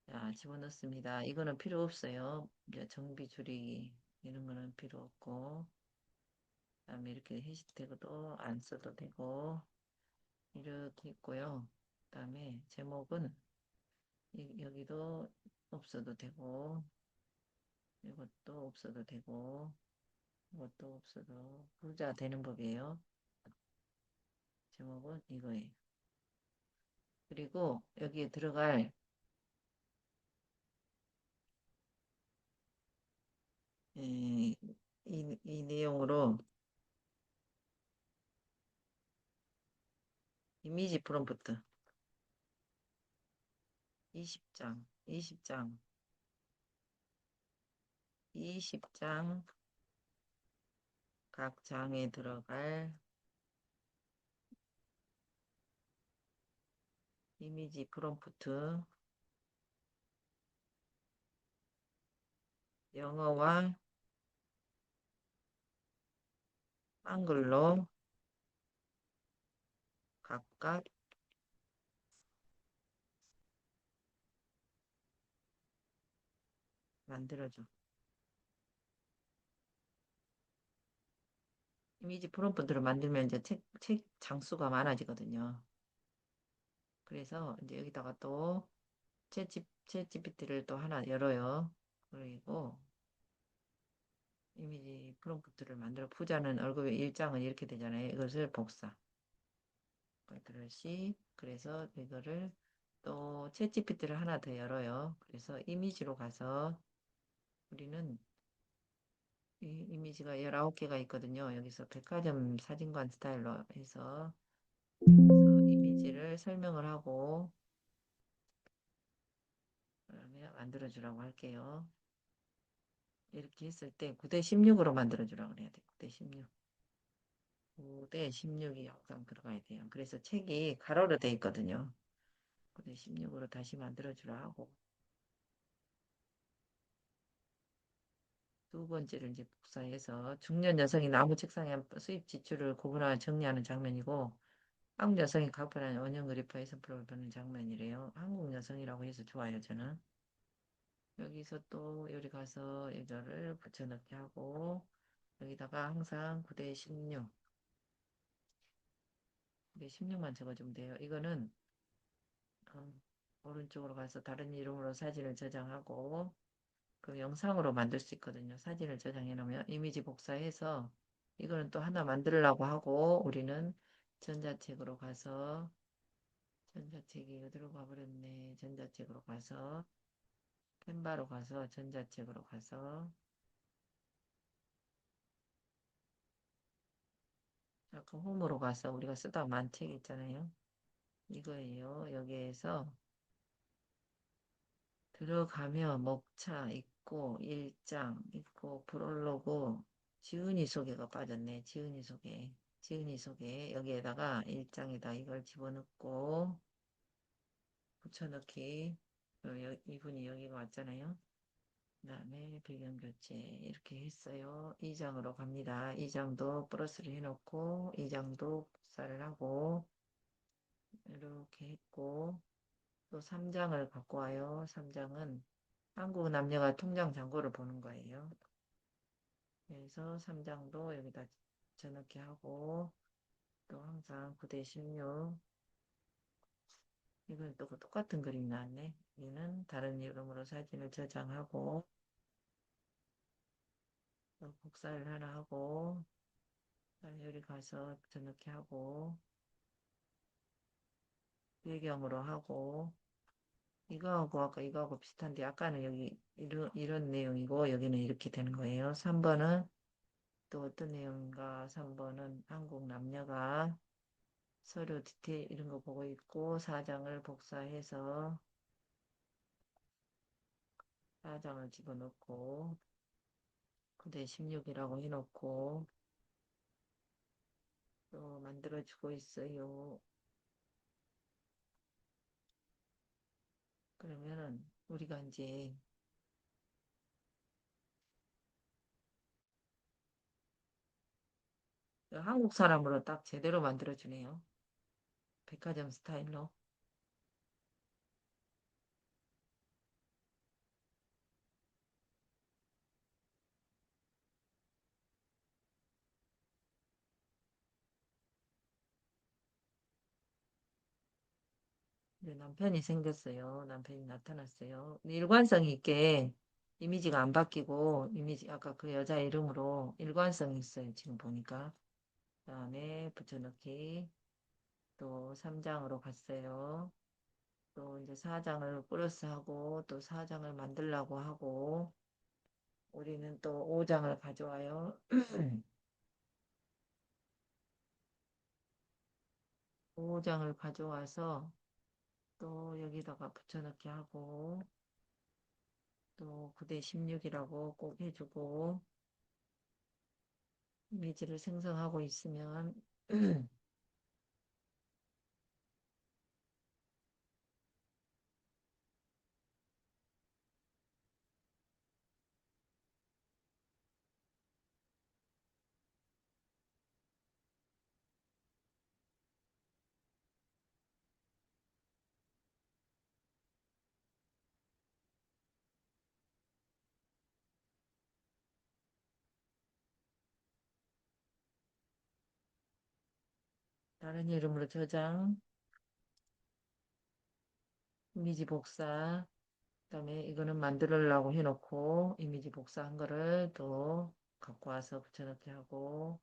자, 집어넣습니다. 이거는 필요 없어요. 이제 정비 줄이기 이런 거는 필요 없고 그다음에 이렇게 해시태그도 안 써도 되고 이렇게 있고요. 그다음에 제목은 여기도 없어도 되고 이것도 없어도 되고 이것도 없어도 부자 되는 법이에요. 제목은 이거예요. 그리고 여기에 들어갈 이 내용으로 이미지 프롬프트 20장 20장 각 장에 들어갈 이미지 프롬프트 영어와 한글로 각각 만들어줘. 이미지 프롬프트를 만들면 이제 책 장수가 많아지거든요. 그래서 이제 여기다가 또 챗GPT를 또 하나 열어요. 그리고 이미지 그런 것들을 만들어 부자는 얼굴 일장은 이렇게 되잖아요. 이것을 복사. 컨트롤 C. 그래서 이거를 또 챗GPT를 하나 더 열어요. 그래서 이미지로 가서 우리는 이 이미지가 19개가 있거든요. 여기서 백화점 사진관 스타일로 해서 여기서 이미지를 설명을 하고 그다음에 만들어주라고 할게요. 이렇게 했을 때 9대 16으로 만들어주라고 그래야 돼. 9대 16. 9대 16이 항상 들어가야 돼요. 그래서 책이 가로로 돼 있거든요. 9대 16으로 다시 만들어주라 하고 두 번째를 이제 복사해서 중년 여성이 나무 책상에 수입 지출을 구분하여 정리하는 장면이고 한국 여성이 가판한 원형 그리퍼에 선풀을 보는 장면이래요. 한국 여성이라고 해서 좋아요, 저는. 여기서 또 여기 가서 이거를 붙여넣기 하고 여기다가 항상 9대 16, 9대 16만 적어주면 돼요. 이거는 오른쪽으로 가서 다른 이름으로 사진을 저장하고 그 영상으로 만들 수 있거든요. 사진을 저장해 놓으면 이미지 복사해서 이거는 또 하나 만들려고 하고 우리는 전자책으로 가서 전자책이 어디로 가버렸네. 전자책으로 가서 캔바로 가서 전자책으로 가서 아까 홈으로 가서 우리가 쓰다 만 책 있잖아요. 이거예요. 여기에서 들어가면 목차 있고 일장 있고 프롤로그 지은이 소개가 빠졌네. 지은이 소개. 지은이 소개 여기에다가 일장에다 이걸 집어넣고 붙여넣기 이분이 여기가 왔잖아요. 그 다음에 배경 교체 이렇게 했어요. 2장으로 갑니다. 2장도 플러스를 해놓고 2장도 복사를 하고 이렇게 했고 또 3장을 갖고 와요. 3장은 한국 남녀가 통장 잔고를 보는 거예요. 그래서 3장도 여기다 저넣기 하고 또 항상 9대 16 이건 또 똑같은 그림 나왔네. 얘는 다른 이름으로 사진을 저장하고 또 복사를 하나 하고 여기 가서 저넣기 하고 배경으로 하고 이거하고 아까 이거하고 비슷한데 아까는 여기 이런 내용이고 여기는 이렇게 되는 거예요. 3번은 또 어떤 내용인가? 3번은 한국 남녀가 서류 디테일 이런 거 보고 있고 4장을 복사해서 4장을 집어넣고 그대 16이라고 해놓고 또 만들어주고 있어요. 그러면은 우리가 이제 한국 사람으로 딱 제대로 만들어주네요. 백화점 스타일로. 이제 남편이 생겼어요. 남편이 나타났어요. 일관성 있게 이미지가 안 바뀌고 이미지 아까 그 여자 이름으로 일관성이 있어요. 지금 보니까. 그다음에 붙여넣기 또 3장으로 갔어요. 또 이제 4장을 플러스하고 또 4장을 만들려고 하고 우리는 또 5장을 가져와요. 5장을 가져와서 또 여기다가 붙여넣기 하고 또 9대 16이라고 꼭 해주고 이미지를 생성하고 있으면 다른 이름으로 저장, 이미지 복사, 그다음에 이거는 만들려고 해놓고 이미지 복사한 거를 또 갖고 와서 붙여넣기 하고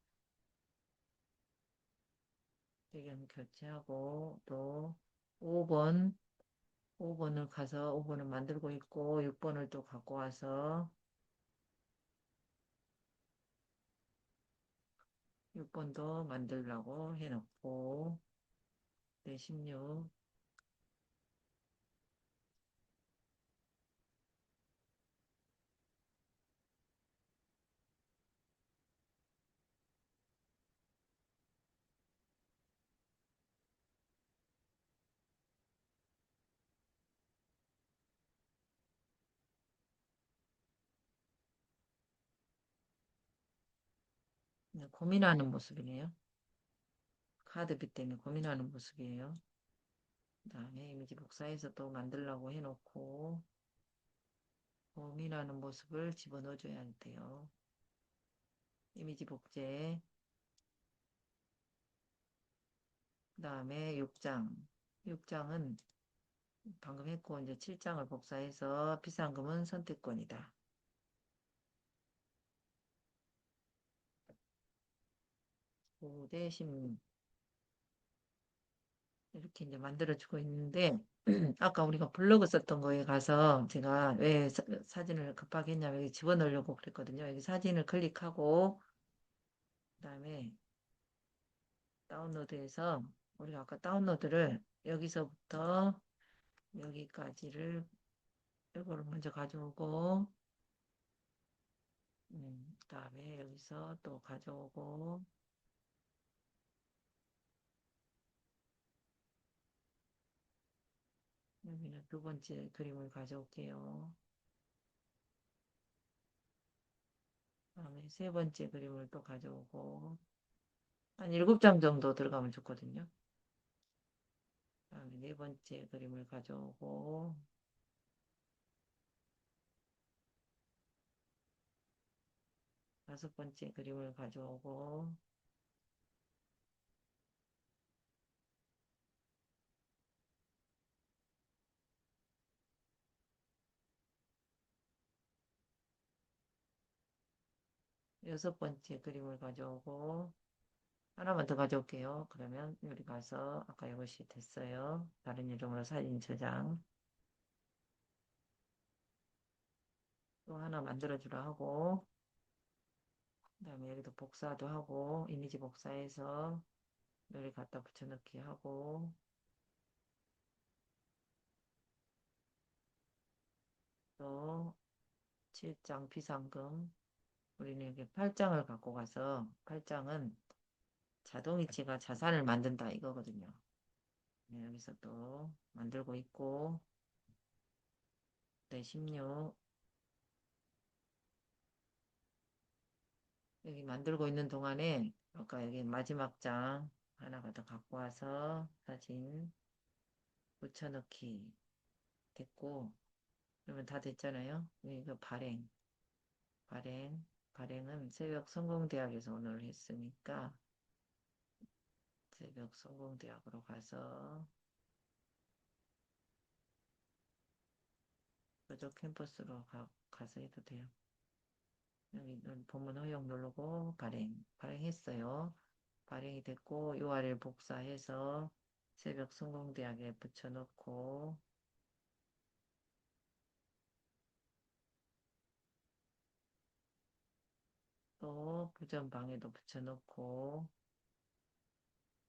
배경 교체하고 또 5번 5번을 가서 5번을 만들고 있고 6번을 또 갖고 와서 6번도 만들려고 해놓고 네, 16 고민하는 모습이네요. 카드비 때문에 고민하는 모습이에요. 그다음에 이미지 복사해서 또 만들려고 해놓고 고민하는 모습을 집어넣어줘야 돼요. 이미지 복제 그다음에 6장 6장은 방금 했고 이제 7장을 복사해서 비상금은 선택권이다. 대신 이렇게 이제 만들어주고 있는데 아까 우리가 블로그 썼던 거에 가서 제가 왜 사진을 급하게 했냐면 여기 집어넣으려고 그랬거든요. 여기 사진을 클릭하고 그다음에 다운로드해서 우리가 아까 다운로드를 여기서부터 여기까지를 이거를 먼저 가져오고 그다음에 여기서 또 가져오고 여기는 두 번째 그림을 가져올게요. 그다음에 세 번째 그림을 또 가져오고 한 7장 정도 들어가면 좋거든요. 그다음에 네 번째 그림을 가져오고 다섯 번째 그림을 가져오고 여섯 번째 그림을 가져오고 하나만 더 가져올게요. 그러면 여기 가서 아까 이것이 됐어요. 다른 이름으로 사진 저장 또 하나 만들어주라 하고 그다음에 여기도 복사도 하고 이미지 복사해서 여기 갖다 붙여넣기 하고 또 7장 비상금 우리는 여기 8장을 갖고 가서 8장은 자동이체가 자산을 만든다 이거거든요. 네, 여기서 또 만들고 있고 네, 16 여기 만들고 있는 동안에 아까 여기 마지막 장 하나가 더 갖고 와서 사진 붙여넣기 됐고 그러면 다 됐잖아요. 이거 발행 발행은 새벽 성공대학에서 오늘 했으니까 새벽 성공대학으로 가서 그쪽 캠퍼스로 가서 해도 돼요. 여기는 본문 허용 누르고 발행했어요. 발행이 됐고 URL 복사해서 새벽 성공대학에 붙여넣고 또 부전방에도 붙여넣고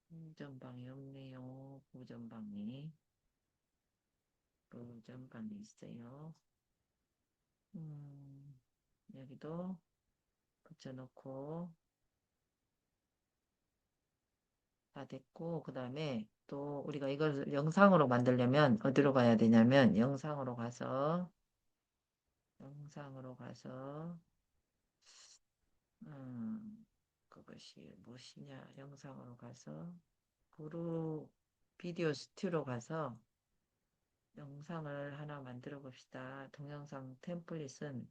부전방이 없네요. 부전방이 있어요. 여기도 붙여넣고 다 됐고 그 다음에 또 우리가 이걸 영상으로 만들려면 어디로 가야 되냐면 영상으로 가서 그것이 무엇이냐 영상으로 가서 브루 비디오 스튜디오 가서 영상을 하나 만들어 봅시다. 동영상 템플릿은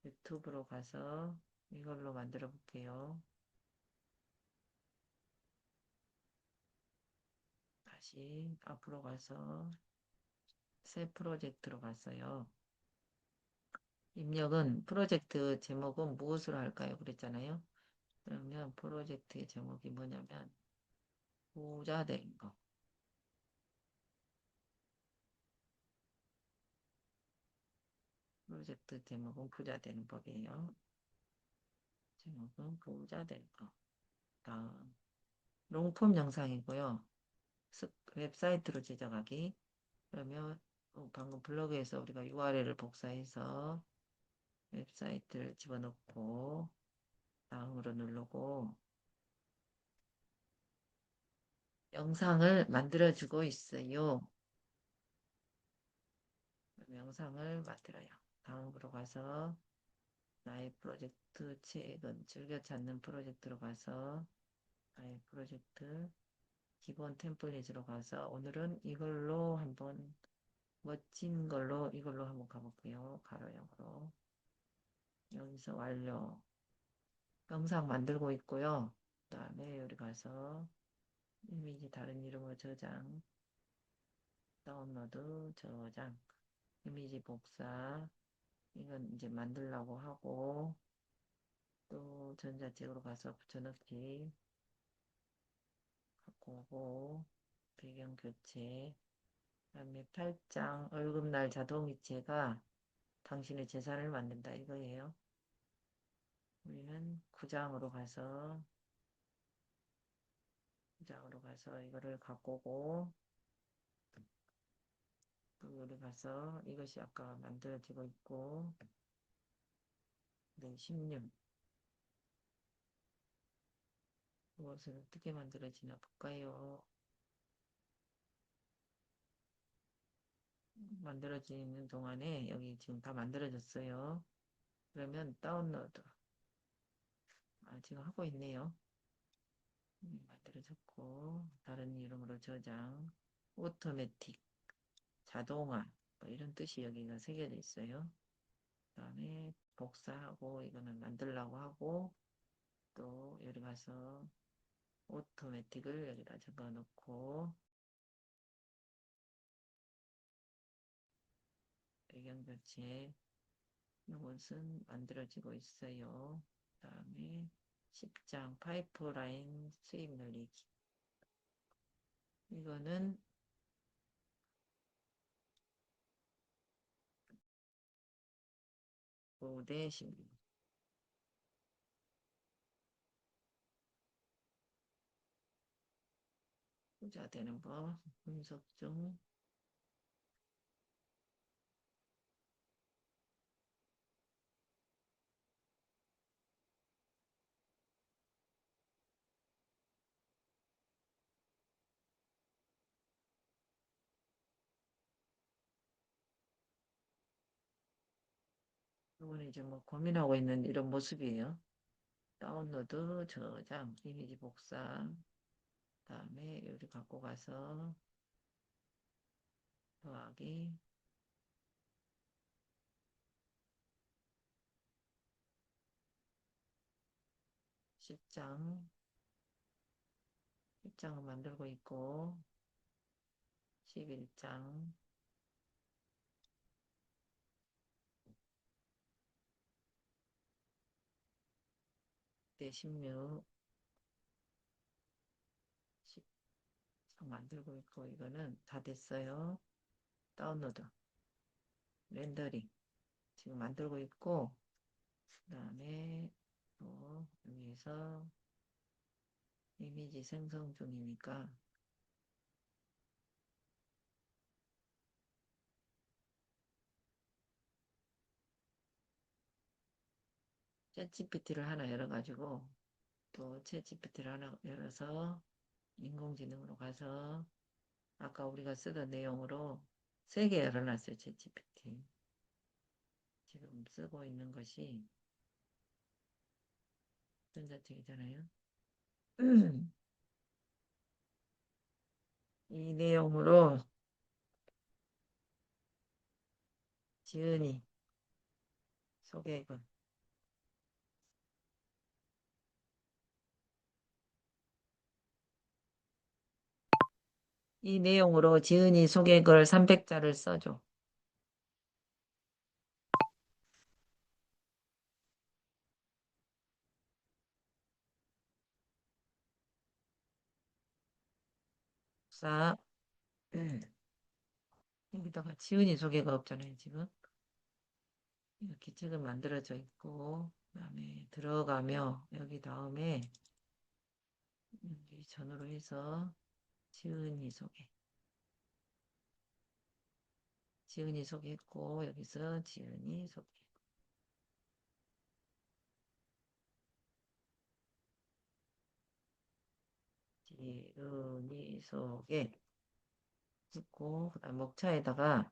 유튜브로 가서 이걸로 만들어 볼게요. 다시 앞으로 가서 새 프로젝트로 갔어요. 입력은 프로젝트 제목은 무엇으로 할까요? 그랬잖아요. 그러면 프로젝트의 제목이 뭐냐면 부자 되는 거. 프로젝트 제목은 부자 되는 법이에요. 제목은 부자 되는 거. 다음 롱폼 영상이고요. 웹사이트로 제작하기. 그러면 방금 블로그에서 우리가 URL을 복사해서 웹사이트를 집어넣고 다음으로 누르고 영상을 만들어주고 있어요. 영상을 만들어요. 다음으로 가서 나의 프로젝트 최근 즐겨 찾는 프로젝트로 가서 나의 프로젝트 기본 템플릿으로 가서 오늘은 이걸로 한번 멋진 걸로 이걸로 한번 가볼게요. 가로형으로 여기서 완료. 영상 만들고 있고요. 그 다음에 여기 가서 이미지 다른 이름으로 저장, 다운로드, 저장, 이미지 복사. 이건 이제 만들려고 하고 또 전자책으로 가서 붙여넣기 갖고 오고 배경 교체. 그다음에 8장 월급날 자동이체가 당신의 재산을 만든다 이거예요. 우리는 9장으로 가서 이거를 갖고 오고 또 여기 가서 이것이 아까 만들어지고 있고 네, 16 이것을 어떻게 만들어지나 볼까요? 만들어지는 동안에 여기 지금 다 만들어졌어요. 그러면 다운로드 지금 하고 있네요. 만들어졌고 다른 이름으로 저장 오토매틱 자동화 뭐 이런 뜻이 여기가 새겨져 있어요. 그 다음에 복사하고 이거는 만들라고 하고 또 여기 가서 오토매틱을 여기다 적어놓고 배경 교체 이것은 만들어지고 있어요. 그 다음에 10장 파이프라인 수입 늘리기 이거는 5대 16 부자 되는 법 분석 중 이번에 이제 뭐 고민하고 있는 이런 모습이에요. 다운로드, 저장, 이미지 복사, 다음에 여기 갖고 가서 더하기, 10장, 10장을 만들고 있고, 11장, 대 16, 10장 만들고 있고, 이거는 다 됐어요. 다운로드, 렌더링, 지금 만들고 있고, 그 다음에 또 여기에서 이미지 생성 중이니까 챗GPT를 하나 열어가지고 또 챗GPT를 하나 열어서 인공지능으로 가서 아까 우리가 쓰던 내용으로 3개 열어놨어요. 챗GPT. 지금 쓰고 있는 것이 전자책이잖아요. 이 내용으로 지은이 소개글 이 내용으로 지은이 소개글 300자를 써줘. 복사. 여기다가 지은이 소개가 없잖아요, 지금. 이렇게 책은 만들어져 있고, 그다음에 들어가며, 여기 다음에, 여기 전후로 해서, 지은이 소개. 지은이 소개했고, 여기서 지은이 소개. 지은이 소개. 했고, 그다음 목차에다가,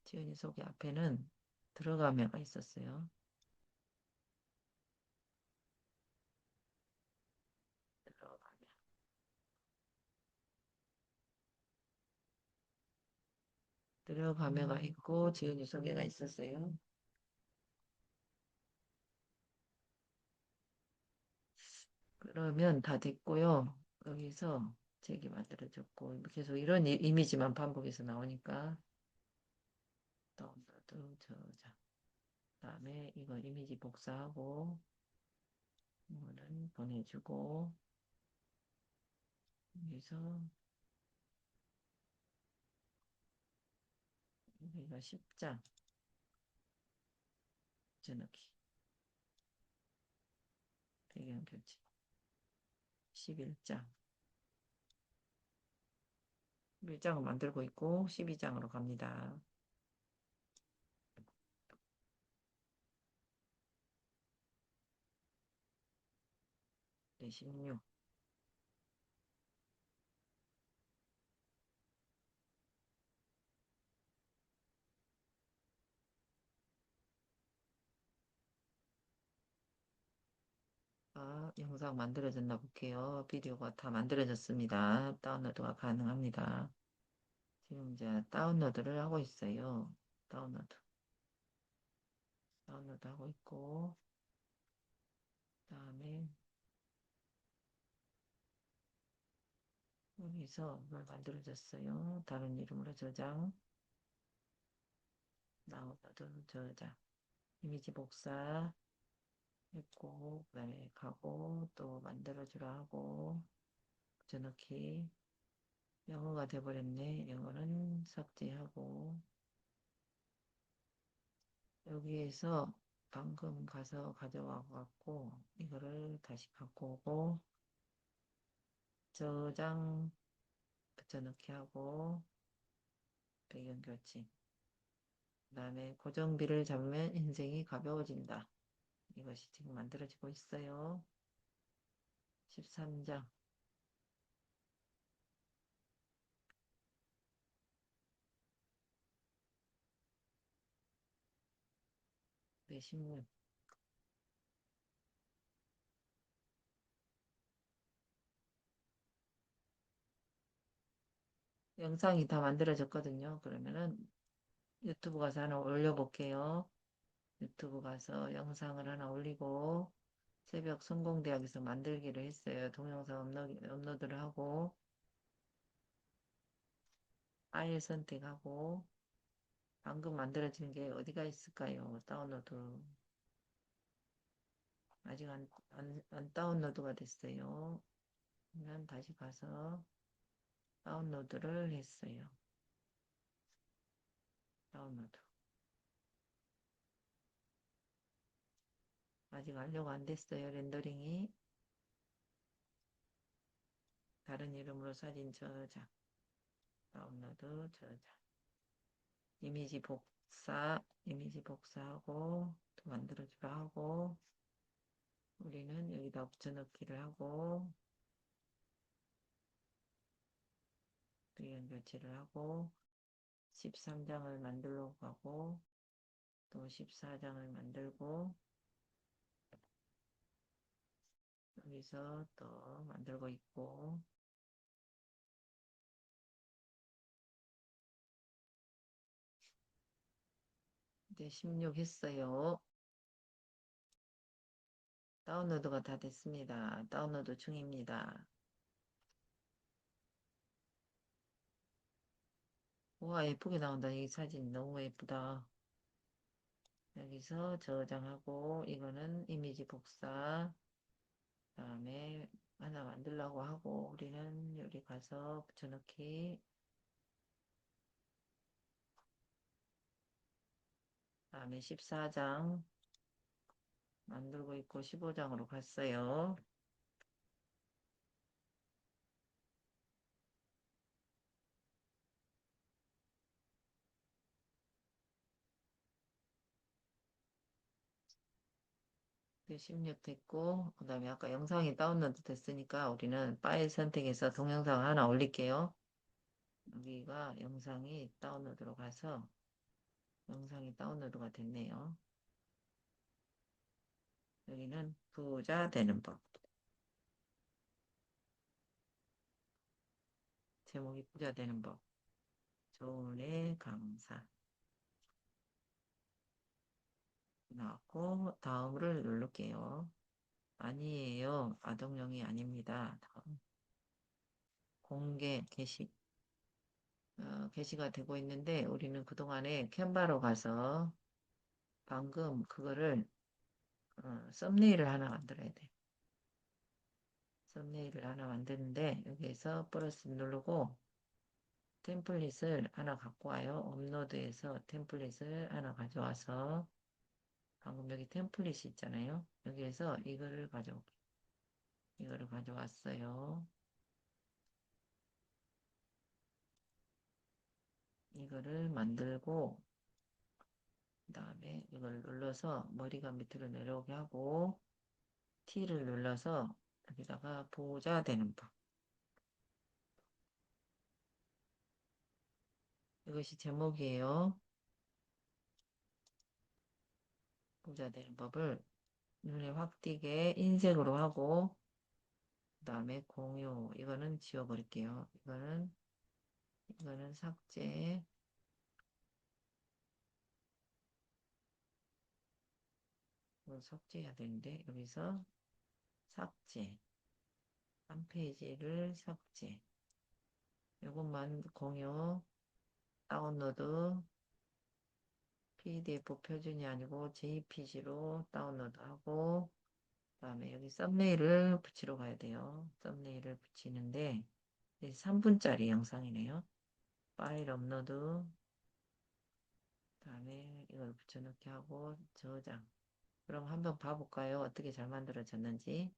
지은이 소개 앞에는 들어가며가 있었어요. 들어가며. 들어가며가 있고, 지은이 소개가 있었어요. 그러면 다 됐고요. 여기서 책이 만들어졌고, 계속 이런 이미지만 반복해서 나오니까, 다운로드, 저장. 그다음에 이거 이미지 복사하고, 이거는 보내주고, 여기서, 여기가 10장, 붙여넣기. 배경 교체. 11장. 1장을 만들고 있고 12장으로 갑니다. 네, 16. 영상 만들어졌나 볼게요. 비디오가 다 만들어졌습니다. 다운로드가 가능합니다. 지금 이제 다운로드를 하고 있어요. 다운로드. 다운로드 하고 있고, 그다음에 여기서 뭘 만들어졌어요. 다른 이름으로 저장, 다운로드, 저장, 이미지 복사 했고, 그다음에 가고 또 만들어주라 하고, 붙여넣기. 영어가 돼버렸네. 영어는 삭제하고, 여기에서 방금 가서 가져와 갖고 이거를 다시 갖고 오고 저장 붙여넣기 하고 배경 교체. 그다음에 고정비를 잡으면 인생이 가벼워진다. 이것이 지금 만들어지고 있어요. 13장. 네, 16. 영상이 다 만들어졌거든요. 그러면은 유튜브 가서 하나 올려볼게요. 유튜브 가서 영상을 하나 올리고 새벽 성공대학에서 만들기로 했어요. 동영상 업로드를 하고 파일 선택하고 방금 만들어진 게 어디가 있을까요? 다운로드 아직 안 다운로드가 됐어요. 그러면 다시 가서 다운로드를 했어요. 다운로드 아직 완료가 안 됐어요. 렌더링이 다른 이름으로 사진 저장 다운로드 저장 이미지 복사하고 또 만들어주라 하고 우리는 여기다 붙여넣기를 하고 배경 교체를 하고 13장을 만들러 가고 또 14장을 만들고 여기서 또 만들고 있고 이제 16 했어요. 다운로드가 다 됐습니다. 다운로드 중입니다. 우와 예쁘게 나온다. 이 사진 너무 예쁘다. 여기서 저장하고 이거는 이미지 복사 그다음에 하나 만들려고 하고 우리는 여기 가서 붙여넣기 다음에 14장 만들고 있고 15장으로 갔어요. 네, 16 됐고 그 다음에 아까 영상이 다운로드 됐으니까 우리는 파일 선택해서 동영상 하나 올릴게요. 여기가 영상이 다운로드로 가서 영상이 다운로드가 됐네요. 여기는 부자 되는 법. 제목이 부자 되는 법. 조은의 강사. 나왔고 다음을 누를게요. 아니에요. 아동용이 아닙니다. 다음. 공개 게시. 게시가 되고 있는데 우리는 그동안에 캔바로 가서 방금 그거를 썸네일을 하나 만들어야 돼. 썸네일을 하나 만드는데 여기에서 플러스 누르고 템플릿을 하나 갖고 와요. 업로드해서 템플릿을 하나 가져와서 방금 여기 템플릿이 있잖아요. 여기에서 이거를 가져왔어요. 이거를 만들고 그 다음에 이걸 눌러서 머리가 밑으로 내려오게 하고 T를 눌러서 여기다가 보호자 되는 법. 이것이 제목이에요. 보호자 되는 법을 눈에 확 띄게 흰색으로 하고 그 다음에 공유 이거는 지워버릴게요. 이거는 삭제. 이걸 삭제해야 되는데 여기서 삭제. 한 페이지를 삭제. 이것만 공유 다운로드 PDF 표준이 아니고 JPG로 다운로드하고 그 다음에 여기 썸네일을 붙이러 가야 돼요. 썸네일을 붙이는데 3분짜리 영상이네요. 파일 업로드 그 다음에 이걸 붙여넣기 하고 저장. 그럼 한번 봐볼까요? 어떻게 잘 만들어졌는지.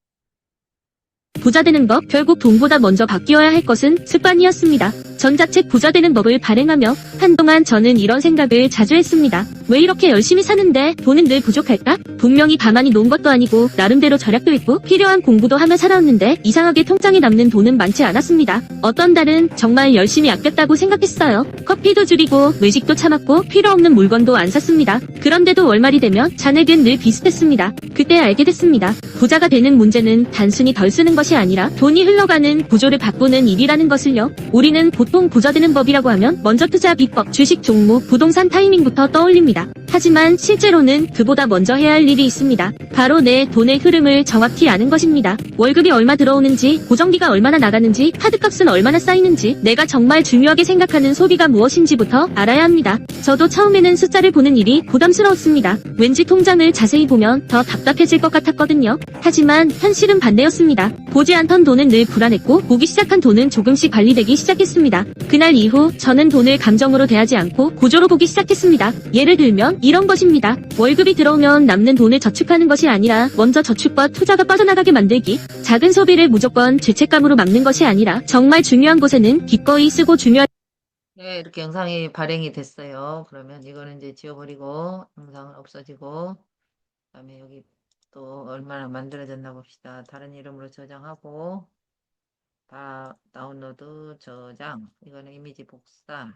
부자 되는 법, 결국 돈보다 먼저 바뀌어야 할 것은 습관이었습니다. 전자책 부자 되는 법을 발행하며 한동안 저는 이런 생각을 자주 했습니다. 왜 이렇게 열심히 사는데 돈은 늘 부족할까? 분명히 가만히 논 것도 아니고 나름대로 절약도 있고 필요한 공부도 하며 살았는데 이상하게 통장에 남는 돈은 많지 않았습니다. 어떤 달은 정말 열심히 아꼈다고 생각했어요. 커피도 줄이고 외식도 참았고 필요 없는 물건도 안 샀습니다. 그런데도 월말이 되면 잔액은 늘 비슷했습니다. 그때 알게 됐습니다. 부자가 되는 문제는 단순히 덜 쓰는 것이 아니라 돈이 흘러가는 구조를 바꾸는 일이라는 것을요. 우리는 보통 부자 되는 법이라고 하면 먼저 투자 비법, 주식 종목, 부동산 타이밍부터 떠올립니다. 하지만 실제로는 그보다 먼저 해야 할 일이 있습니다. 바로 내 돈의 흐름을 정확히 아는 것입니다. 월급이 얼마 들어오는지, 고정비가 얼마나 나가는지, 카드값은 얼마나 쌓이는지, 내가 정말 중요하게 생각하는 소비가 무엇인지부터 알아야 합니다. 저도 처음에는 숫자를 보는 일이 부담스러웠습니다. 왠지 통장을 자세히 보면 더 답답해질 것 같았거든요. 하지만 현실은 반대였습니다. 보지 않던 돈은 늘 불안했고 보기 시작한 돈은 조금씩 관리되기 시작했습니다. 그날 이후 저는 돈을 감정으로 대하지 않고 구조로 보기 시작했습니다. 예를 들면 이런 것입니다. 월급이 들어오면 남는 돈을 저축하는 것이 아니라 먼저 저축과 투자가 빠져나가게 만들기. 작은 소비를 무조건 죄책감으로 막는 것이 아니라 정말 중요한 곳에는 기꺼이 쓰고 중요한 네, 이렇게 영상이 발행이 됐어요. 그러면 이거는 이제 지워버리고 영상은 없어지고 그다음에 여기 또 얼마나 만들어졌나 봅시다. 다른 이름으로 저장하고 다 다운로드 저장 이거는 이미지 복사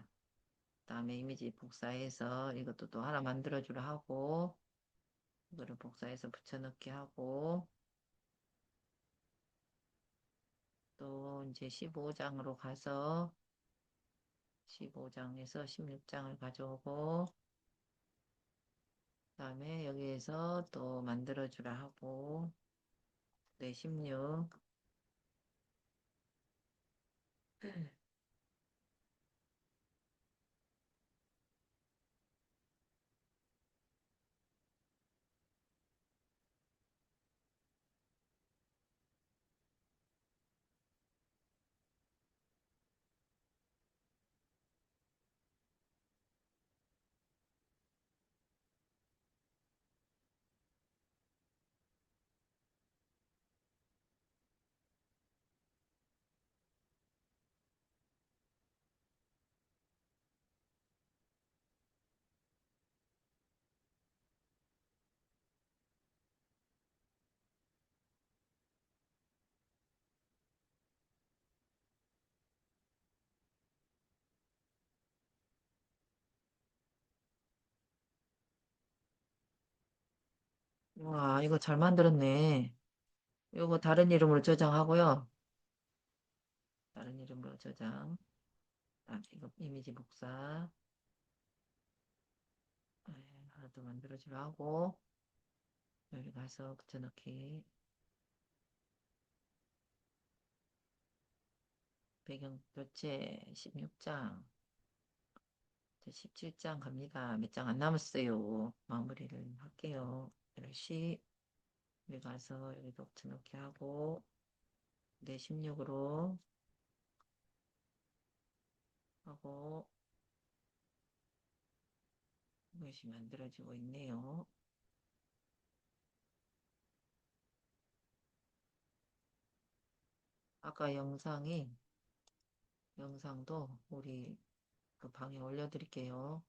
그다음에 이미지 복사해서 이것도 또 하나 만들어주라 하고 이거를 복사해서 붙여넣기 하고 또 이제 15장으로 가서 15장에서 16장을 가져오고 그다음에 여기에서 또 만들어주라 하고 네, 16 와, 이거 잘 만들었네. 이거 다른 이름으로 저장하고요. 다른 이름으로 저장. 아, 이거 이미지 복사. 네, 하나 더 만들어주려 하고, 여기 가서 붙여넣기. 배경 교체 16장. 17장 갑니다. 몇 장 안 남았어요. 마무리를 할게요. 10시. 여기 가서 여기도 붙여넣기 하고, 네, 16으로 하고, 이것이 만들어지고 있네요. 아까 영상도 우리 그 방에 올려드릴게요.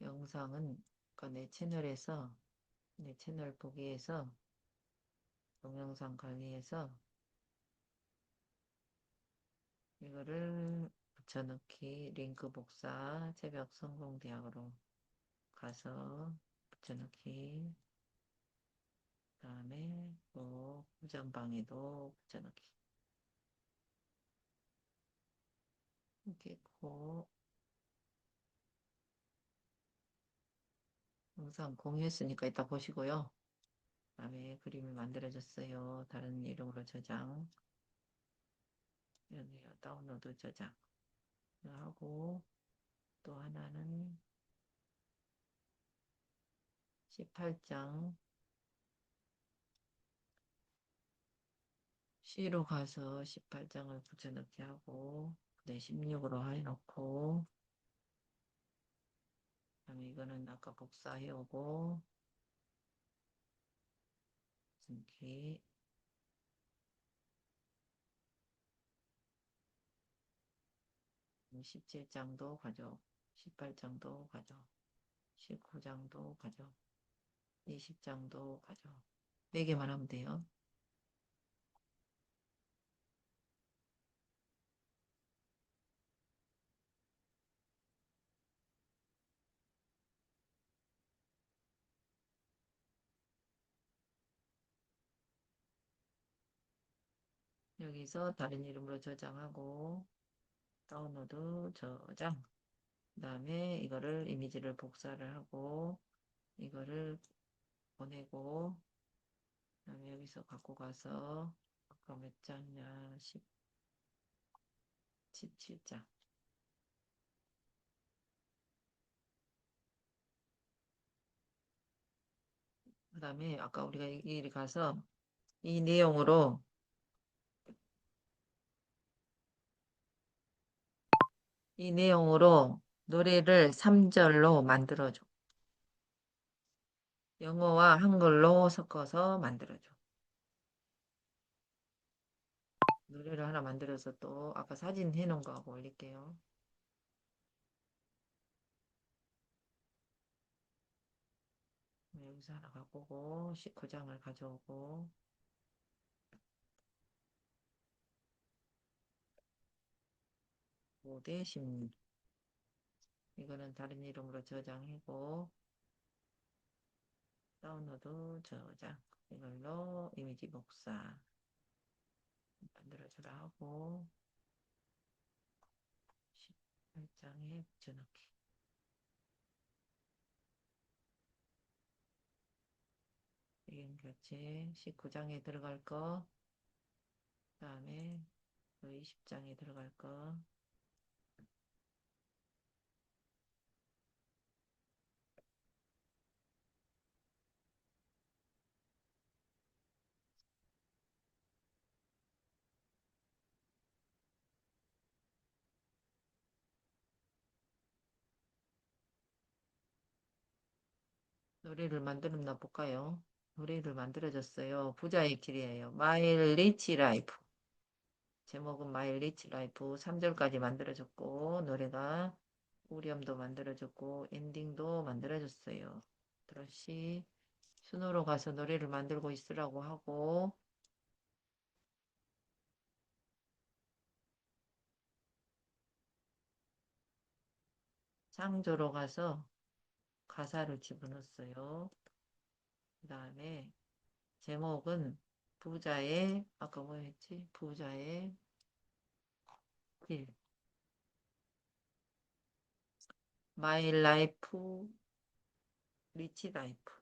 영상은 아까 내 채널 보기에서 동영상 관리해서 이거를 붙여넣기 링크 복사 새벽 성공대학으로 가서 붙여넣기 그다음에 또 후전방에도 붙여넣기 이렇게 했고 영상 공유했으니까 이따 보시고요. 그다음에 그림이 만들어졌어요. 다른 이름으로 저장 여기요 다운로드 저장 하고 또 하나는 18장 C로 가서 18장을 붙여넣기 하고 네 16으로 해놓고 그다음에 이거는 아까 복사해오고 등기 17장도 가져 18장도 가져 19장도 가져 20장도 가져 4개만 하면 돼요. 여기서 다른 이름으로 저장하고 다운로드 저장 그 다음에 이거를 이미지를 복사를 하고 이거를 보내고 그다음에 여기서 갖고 가서 아까 몇 장이냐 17장 그 다음에 아까 우리가 여기 가서 이 내용으로 노래를 3절로 만들어줘. 영어와 한글로 섞어서 만들어줘. 노래를 하나 만들어서 또 아까 사진 해놓은 거하고 올릴게요. 여기서 하나 갖고 오고 19장을 가져오고 5대 16 이거는 다른 이름으로 저장하고 다운로드 저장 이걸로 이미지 복사 만들어주라 하고 18장에 붙여넣기 배경 교체 19장에 들어갈 거 그다음에 20장에 들어갈 거 노래를 만들었나 볼까요? 노래를 만들어졌어요. 부자의 길이에요. My Rich Life. 제목은 My Rich Life 3절까지 만들어졌고 노래가 후렴도 만들어졌고 엔딩도 만들어졌어요. 드러시 순으로 가서 노래를 만들고 있으라고 하고 창조로 가서 가사를 집어넣었어요. 그 다음에 제목은 부자의, 아까 뭐였지? 부자의 길. 마이 라이프, 리치 라이프.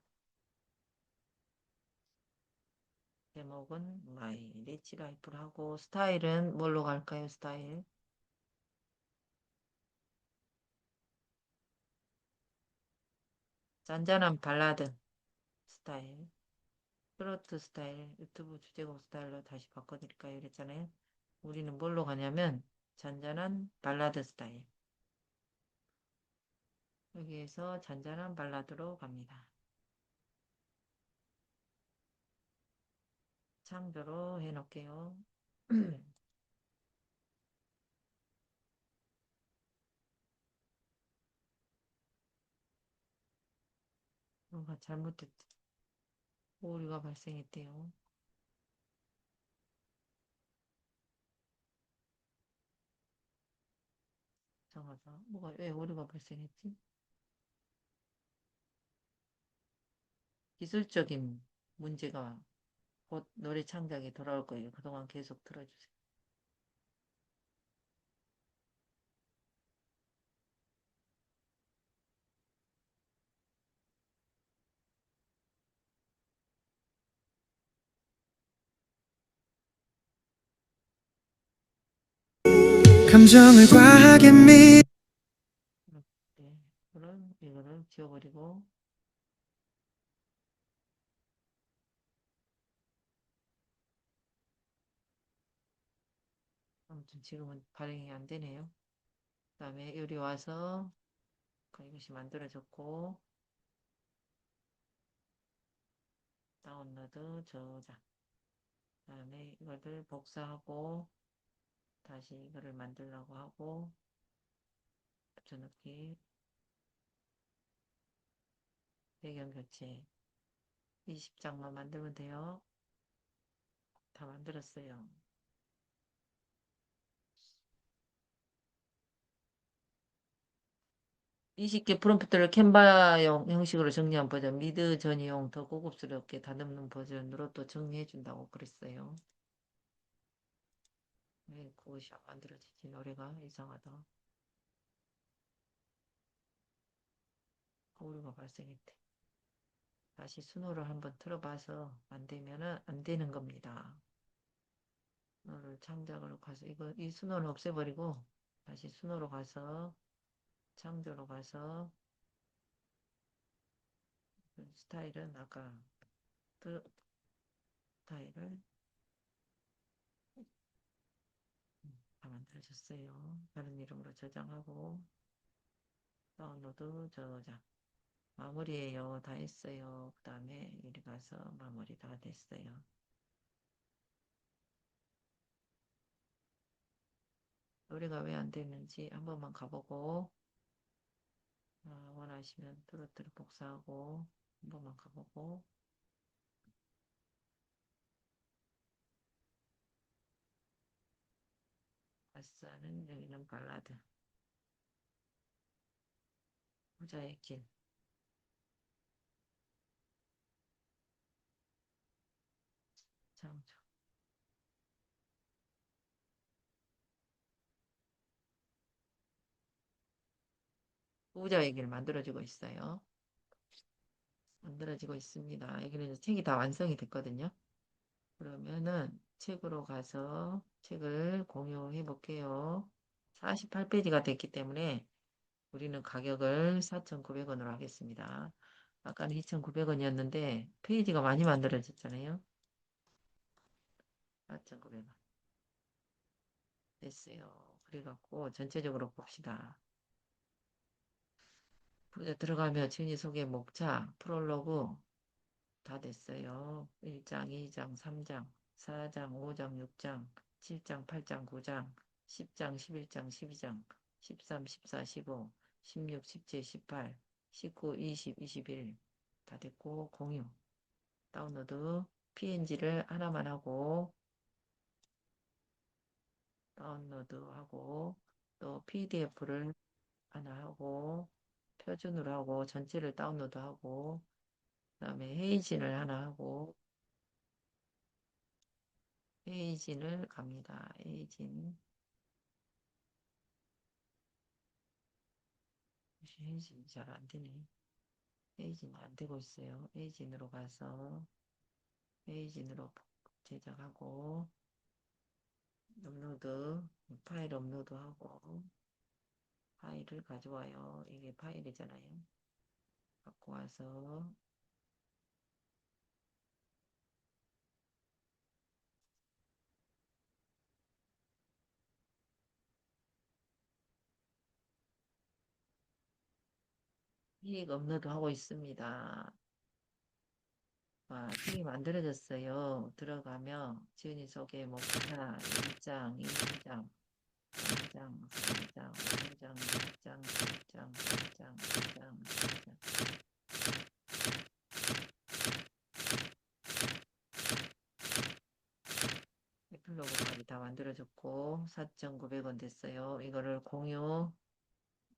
제목은 마이 리치 라이프를 하고, 스타일은 뭘로 갈까요? 스타일. 잔잔한 발라드 스타일. 트로트 스타일, 유튜브 주제곡 스타일로 다시 바꿔드릴까요? 이랬잖아요. 우리는 뭘로 가냐면, 잔잔한 발라드 스타일. 여기에서 잔잔한 발라드로 갑니다. 창조로 해놓을게요. 뭔가 잘못됐, 오류가 발생했대요. 이상하다. 왜 오류가 발생했지? 기술적인 문제가 곧 노래 창작에 돌아올 거예요. 그동안 계속 들어주세요. 감정을 과하게 네, 이거를 지워버리고, 아무튼 지금은 발행이 안 되네요. 그 다음에 여기 와서 이것이 만들어졌고, 다운로드 저장. 그 다음에 이거를 복사하고, 다시 이거를 만들려고 하고, 붙여넣기, 배경 교체. 20장만 만들면 돼요. 다 만들었어요. 20개 프롬프트를 캔바용 형식으로 정리한 버전, 미드 전이용 더 고급스럽게 다듬는 버전으로 또 정리해준다고 그랬어요. 왜 그것이 안 만들어지지? 노래가 이상하다. 오류가 발생했대. 다시 순호를 한번 틀어봐서 안 되면은 안 되는 겁니다. 순호를 창작으로 가서 이 순호를 없애버리고 다시 순호로 가서 창조로 가서 그 스타일은 아까 그 스타일을 다 만들어졌어요. 다른 이름으로 저장하고 다운로드 저장. 마무리해요. 다 했어요. 그 다음에 이리 가서 마무리 다 됐어요. 노래가 왜 안 되는지 한 번만 가보고 원하시면 트로트를 복사하고 한 번만 가보고 가사는 여기는 발라드 부자의 길 창조 부자의 길 만들어지고 있어요. 만들어지고 있습니다. 여기는 이제 책이 다 완성이 됐거든요. 그러면은 책으로 가서 책을 공유해 볼게요. 48페이지가 됐기 때문에 우리는 가격을 4,900원으로 하겠습니다. 아까는 2,900원이었는데 페이지가 많이 만들어졌잖아요. 4,900원 됐어요. 그래갖고 전체적으로 봅시다. 들어가면 지은이 소개 목차, 프롤로그 다 됐어요. 1장, 2장, 3장, 4장, 5장, 6장, 7장, 8장, 9장, 10장, 11장, 12장, 13, 14, 15, 16, 17, 18, 19, 20, 21. 다 됐고, 공유. 다운로드. PNG를 하나만 하고, 다운로드하고, 또 PDF를 하나 하고, 표준으로 하고, 전체를 다운로드하고, 그다음에 헤이진을 하나 하고 헤이진을 갑니다. 헤이진 잘 안 되네. 헤이진 안 되고 있어요. 헤이진으로 가서 헤이진으로 제작하고 업로드 파일 업로드하고 파일을 가져와요. 이게 파일이잖아요. 갖고 와서 픽 업로드 하고 있습니다. 픽이 만들어졌어요. 들어가면 지은이 소개 목차 1장, 2장, 3장, 4장, 5장, 6장, 7장, 8장, 9장, 10장. 에플로그까지 다 만들어졌고 4,900원 됐어요. 이거를 공유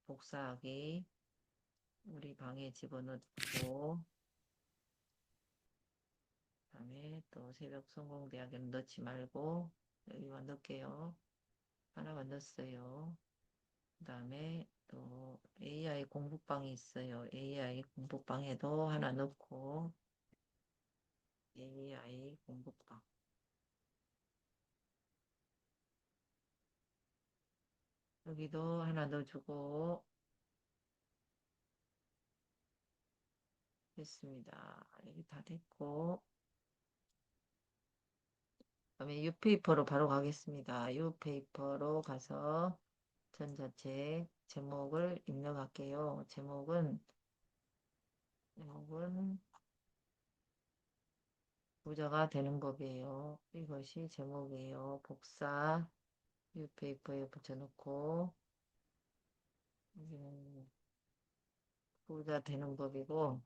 복사하기 우리 방에 집어넣고 그다음에 또 새벽 성공대학에는 넣지 말고 여기만 넣을게요. 하나만 넣었어요. 그다음에 또 AI 공부방이 있어요. AI 공부방에도 하나 넣고 AI 공부방 여기도 하나 넣어주고 됐습니다. 여기 다 됐고 그다음에 유페이퍼로 바로 가겠습니다. 유페이퍼로 가서 전자책 제목을 입력할게요. 제목은 부자가 되는 법이에요. 이것이 제목이에요. 복사 뉴페이퍼에 붙여놓고 여기는 부자 되는 법이고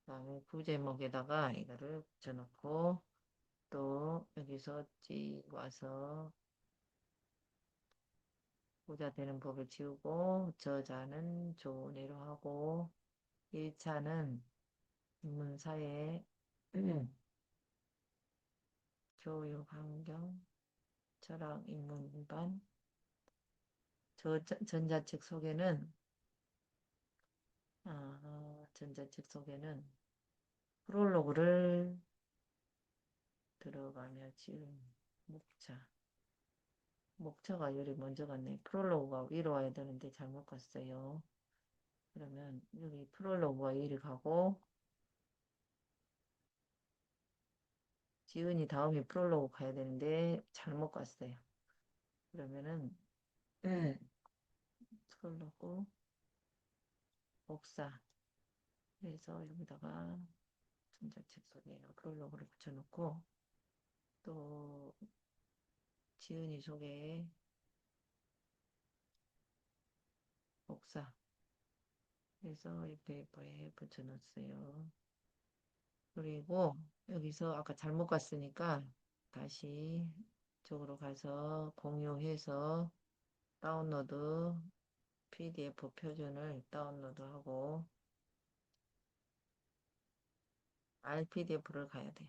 그다음에 부제목에다가 이거를 붙여놓고 또 여기서 찍 와서 부자 되는 법을 지우고 저자는 조은혜로 하고 1차는 인문사회 교육환경 철학 인문반 전자책 소개는 전자책 소개는 프롤로그를 들어가며 지금 목차가 여기 먼저 갔네. 프롤로그가 위로 와야 되는데 잘못 갔어요. 그러면 여기 프롤로그가 이리 가고 지은이 다음에 프롤로그 가야 되는데 잘못 갔어요. 그러면은 프롤로그 복사 해서 여기다가 전자책 소개 프롤로그를 붙여놓고 또 지은이 소개 복사 해서 이 페이퍼에 붙여놓았어요. 그리고 여기서 아까 잘못 갔으니까 다시 쪽으로 가서 공유해서 다운로드 PDF 표준을 다운로드하고 RPDF를 가야 돼요.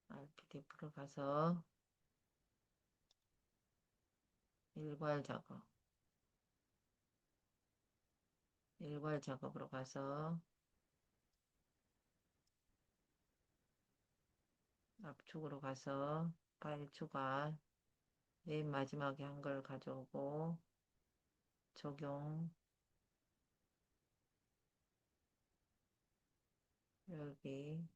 RPDF를 가서 일괄 작업으로 가서 앞쪽으로 가서 파일 추가 맨 마지막에 한 걸 가져오고 적용 여기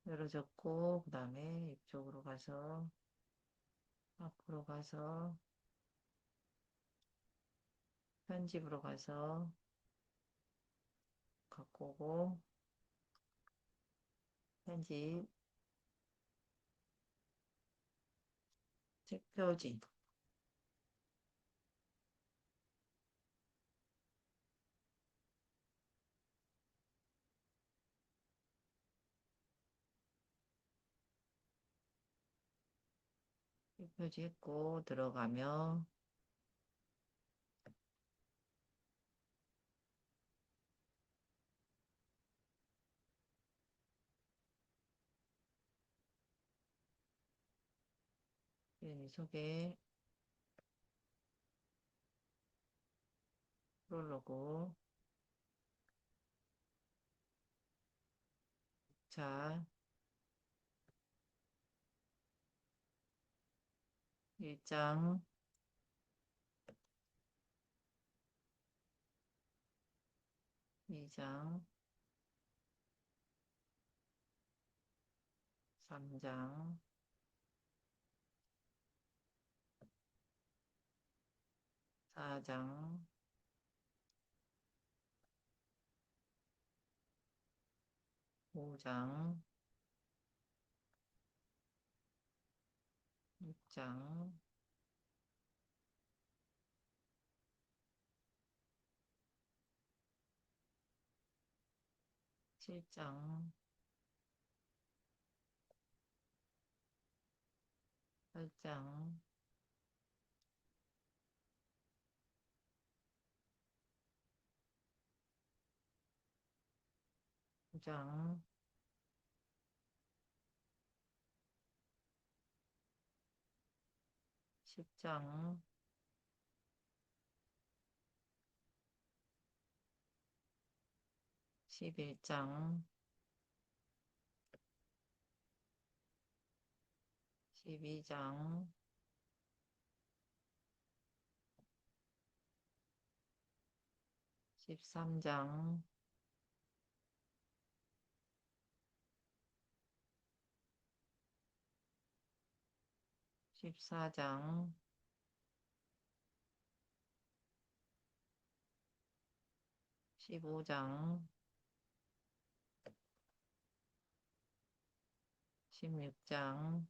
열어졌고 그 다음에 이쪽으로 가서 앞으로 가서 편집으로 가서 갖고 오고 편집 책 표지 책 표지 했고 들어가면 소개, 프롤로그, 자, 1장, 2장, 3장, 4장, 5장, 6장, 7장, 8장, 9장, 10장, 11장, 12장, 13장, 14장, 15장, 16장,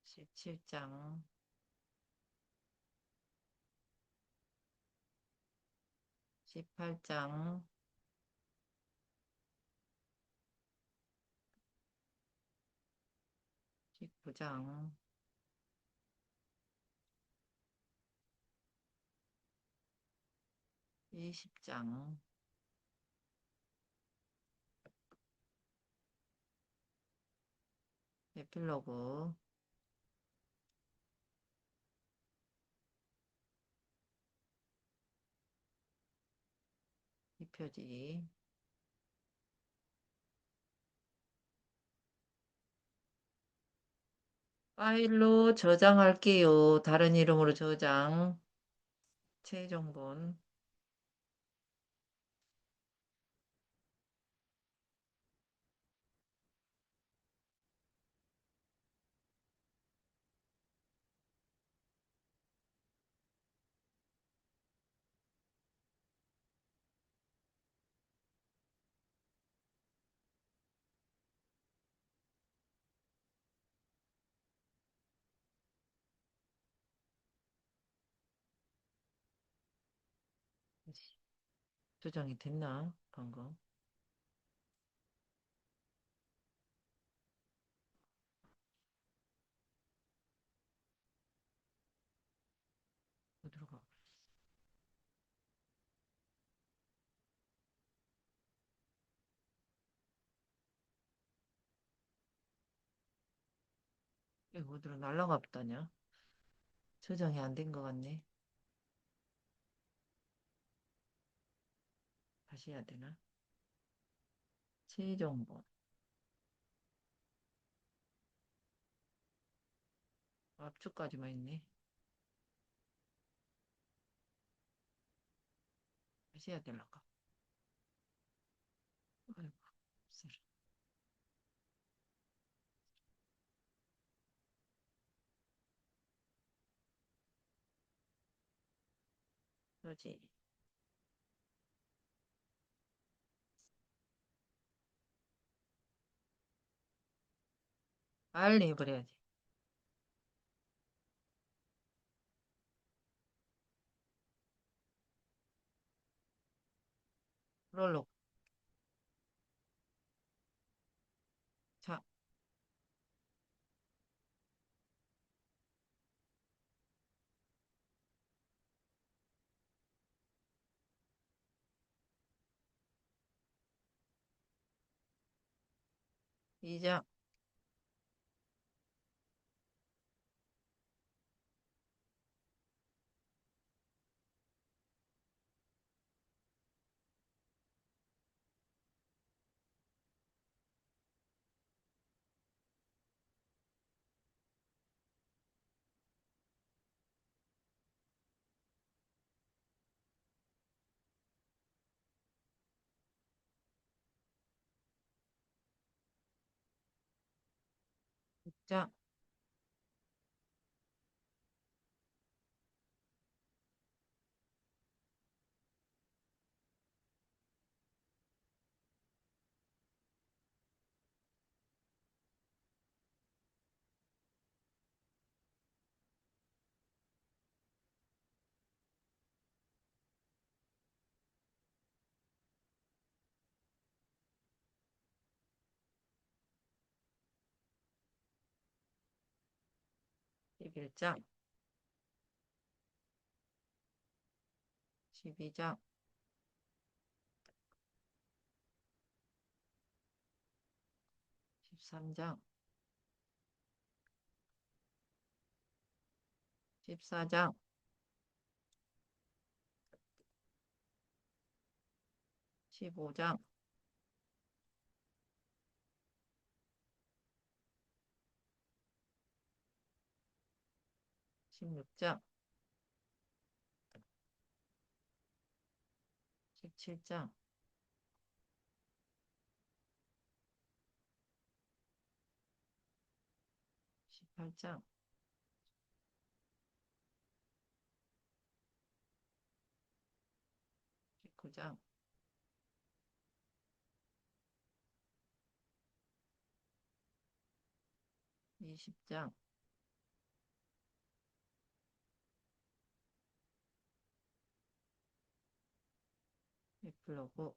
17장, 18장, 19장, 20장, 에필로그, 이 표지, 파일로 저장할게요. 다른 이름으로 저장, 최종본, 저장이 됐나? 방금. 어디로 가? 이거 어디로 날라가 보다냐? 저장이 안 된 것 같네. 다시 해야 되나? 최종본. 앞쪽까지만 있네. 다시 해야 되나까? 아이고, 쓰라. 그러지. 빨리 해버려야지. 프롤로그. 자, 2장, 6장, 11장, 12장, 13장, 14장, 15장, 16장, 17장, 18장, 19장, 20장, 에필로그.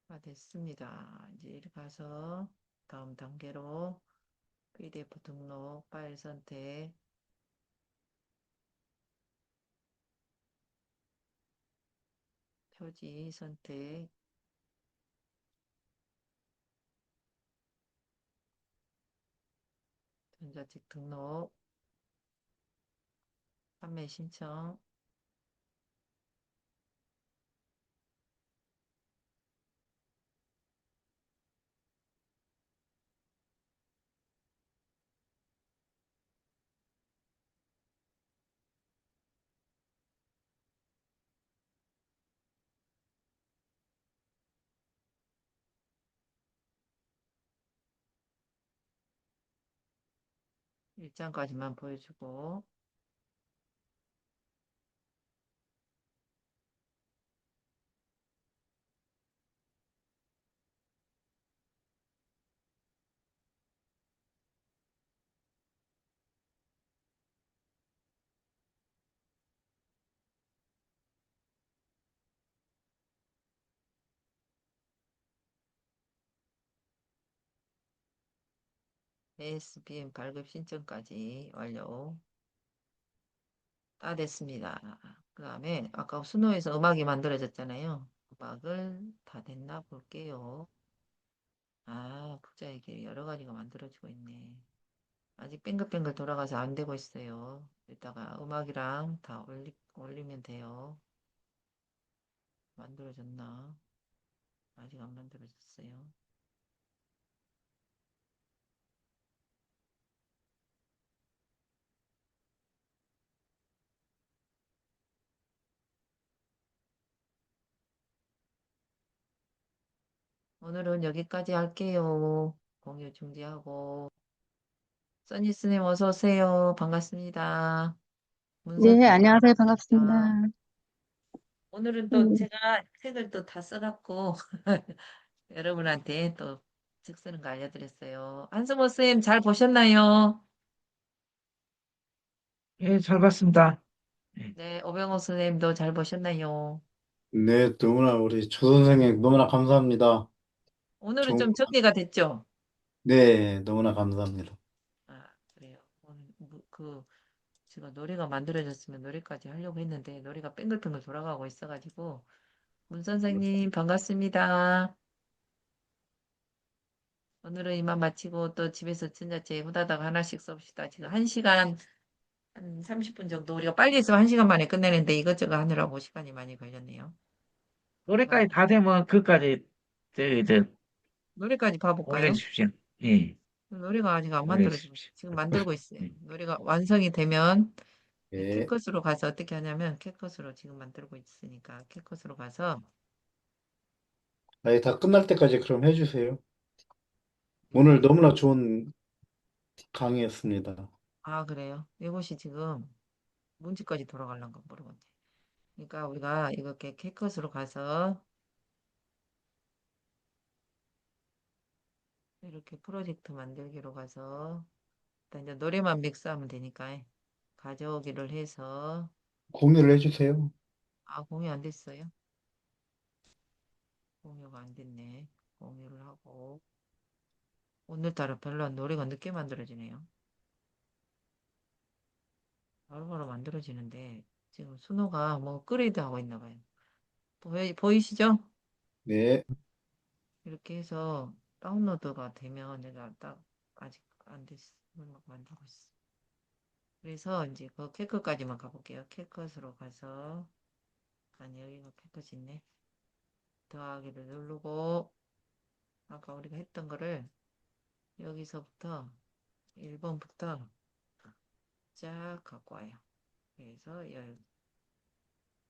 가 됐습니다. 이제 이렇게 가서 다음 단계로 PDF 등록, 파일 선택, 표지 선택, 전자책 등록, 판매 신청, 일장까지만 보여주고, ASBN 발급 신청까지 완료. 다 됐습니다. 그 다음에 아까 수노에서 음악이 만들어졌잖아요. 음악을 다 됐나 볼게요. 아, 부자의 길 여러 가지가 만들어지고 있네. 아직 뱅글뱅글 돌아가서 안 되고 있어요. 이따가 음악이랑 다 올리면 돼요. 만들어졌나? 아직 안 만들어졌어요. 오늘은 여기까지 할게요. 공유 중지하고. 써니스님 어서 오세요. 반갑습니다. 문서 네, 안녕하세요. 드리겠습니다. 반갑습니다. 오늘은 또 제가 책을 또 다 써갖고 여러분한테 또 책 쓰는 거 알려드렸어요. 한스모 쌤 잘 보셨나요? 예, 잘 봤습니다. 예, 네, 오병호 선생님도 잘 보셨나요? 네, 너무나 우리 조 선생님 너무나 감사합니다. 오늘은 좋은, 좀 정리가 됐죠? 네, 너무나 감사합니다. 아, 그래요. 오늘 제가 노래가 만들어졌으면 노래까지 하려고 했는데 노래가 뱅글뱅글 돌아가고 있어가지고 문 선생님 반갑습니다. 오늘은 이만 마치고 또 집에서 전자책 후다닥 하나씩 써봅시다. 지금 1시간 한 30분 정도 우리가 빨리 했으면 1시간 만에 끝내는데 이것저것 하느라고 시간이 많이 걸렸네요. 제가 노래까지 다 되면 그까지 저 노래까지 봐볼까요? 올려주십시오. 예, 노래가 아직 안 만들어지고 올려주십시오. 지금 만들고 있어요. 예. 노래가 완성이 되면 네, 캣컷으로 가서 어떻게 하냐면 캣컷으로 지금 만들고 있으니까 캣컷으로 가서 아예 다 끝날 때까지 그럼 해주세요. 오늘 너무나 좋은 강의였습니다. 아 그래요? 이것이 지금 문제까지 돌아가려는 거 모르겠네. 그러니까 우리가 이렇게 캣컷으로 가서 이렇게 프로젝트 만들기로 가서 일단 이제 노래만 믹스하면 되니까 가져오기를 해서 공유를 해주세요. 아 공유 안 됐어요? 공유가 안 됐네. 공유를 하고 오늘따라 별로 노래가 늦게 만들어지네요. 바로바로 만들어지는데 지금 순호가 뭐 업그레이드 하고 있나 봐요. 보이시죠? 네, 이렇게 해서 다운로드가 되면 내가 딱 아직 안 됐어. 막 만들고 있어. 그래서 이제 그 캣컷까지만 가볼게요. 캣컷으로 가서 아니 여기가 캣컷이 있네. 더하기를 누르고 아까 우리가 했던 거를 여기서부터 1번부터 쫙 갖고 와요.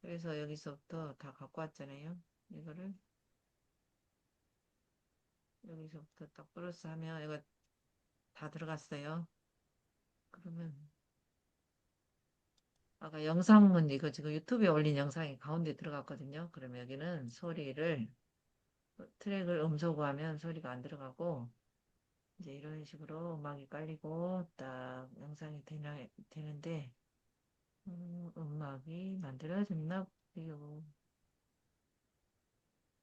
그래서 여기서부터 다 갖고 왔잖아요. 이거를 여기서부터 딱 플러스 하면 이거 다 들어갔어요. 그러면 아까 영상은 이거 지금 유튜브에 올린 영상이 가운데 들어갔거든요. 그러면 여기는 소리를 트랙을 음소거하면 소리가 안 들어가고 이제 이런 식으로 음악이 깔리고 딱 영상이 되는데 음악이 만들어졌나 보요.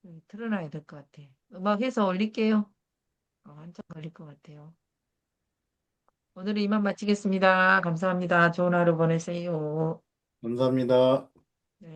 여기 틀어놔야 될 것 같아. 음악 해서 올릴게요. 한참 걸릴 것 같아요. 오늘은 이만 마치겠습니다. 감사합니다. 좋은 하루 보내세요. 감사합니다.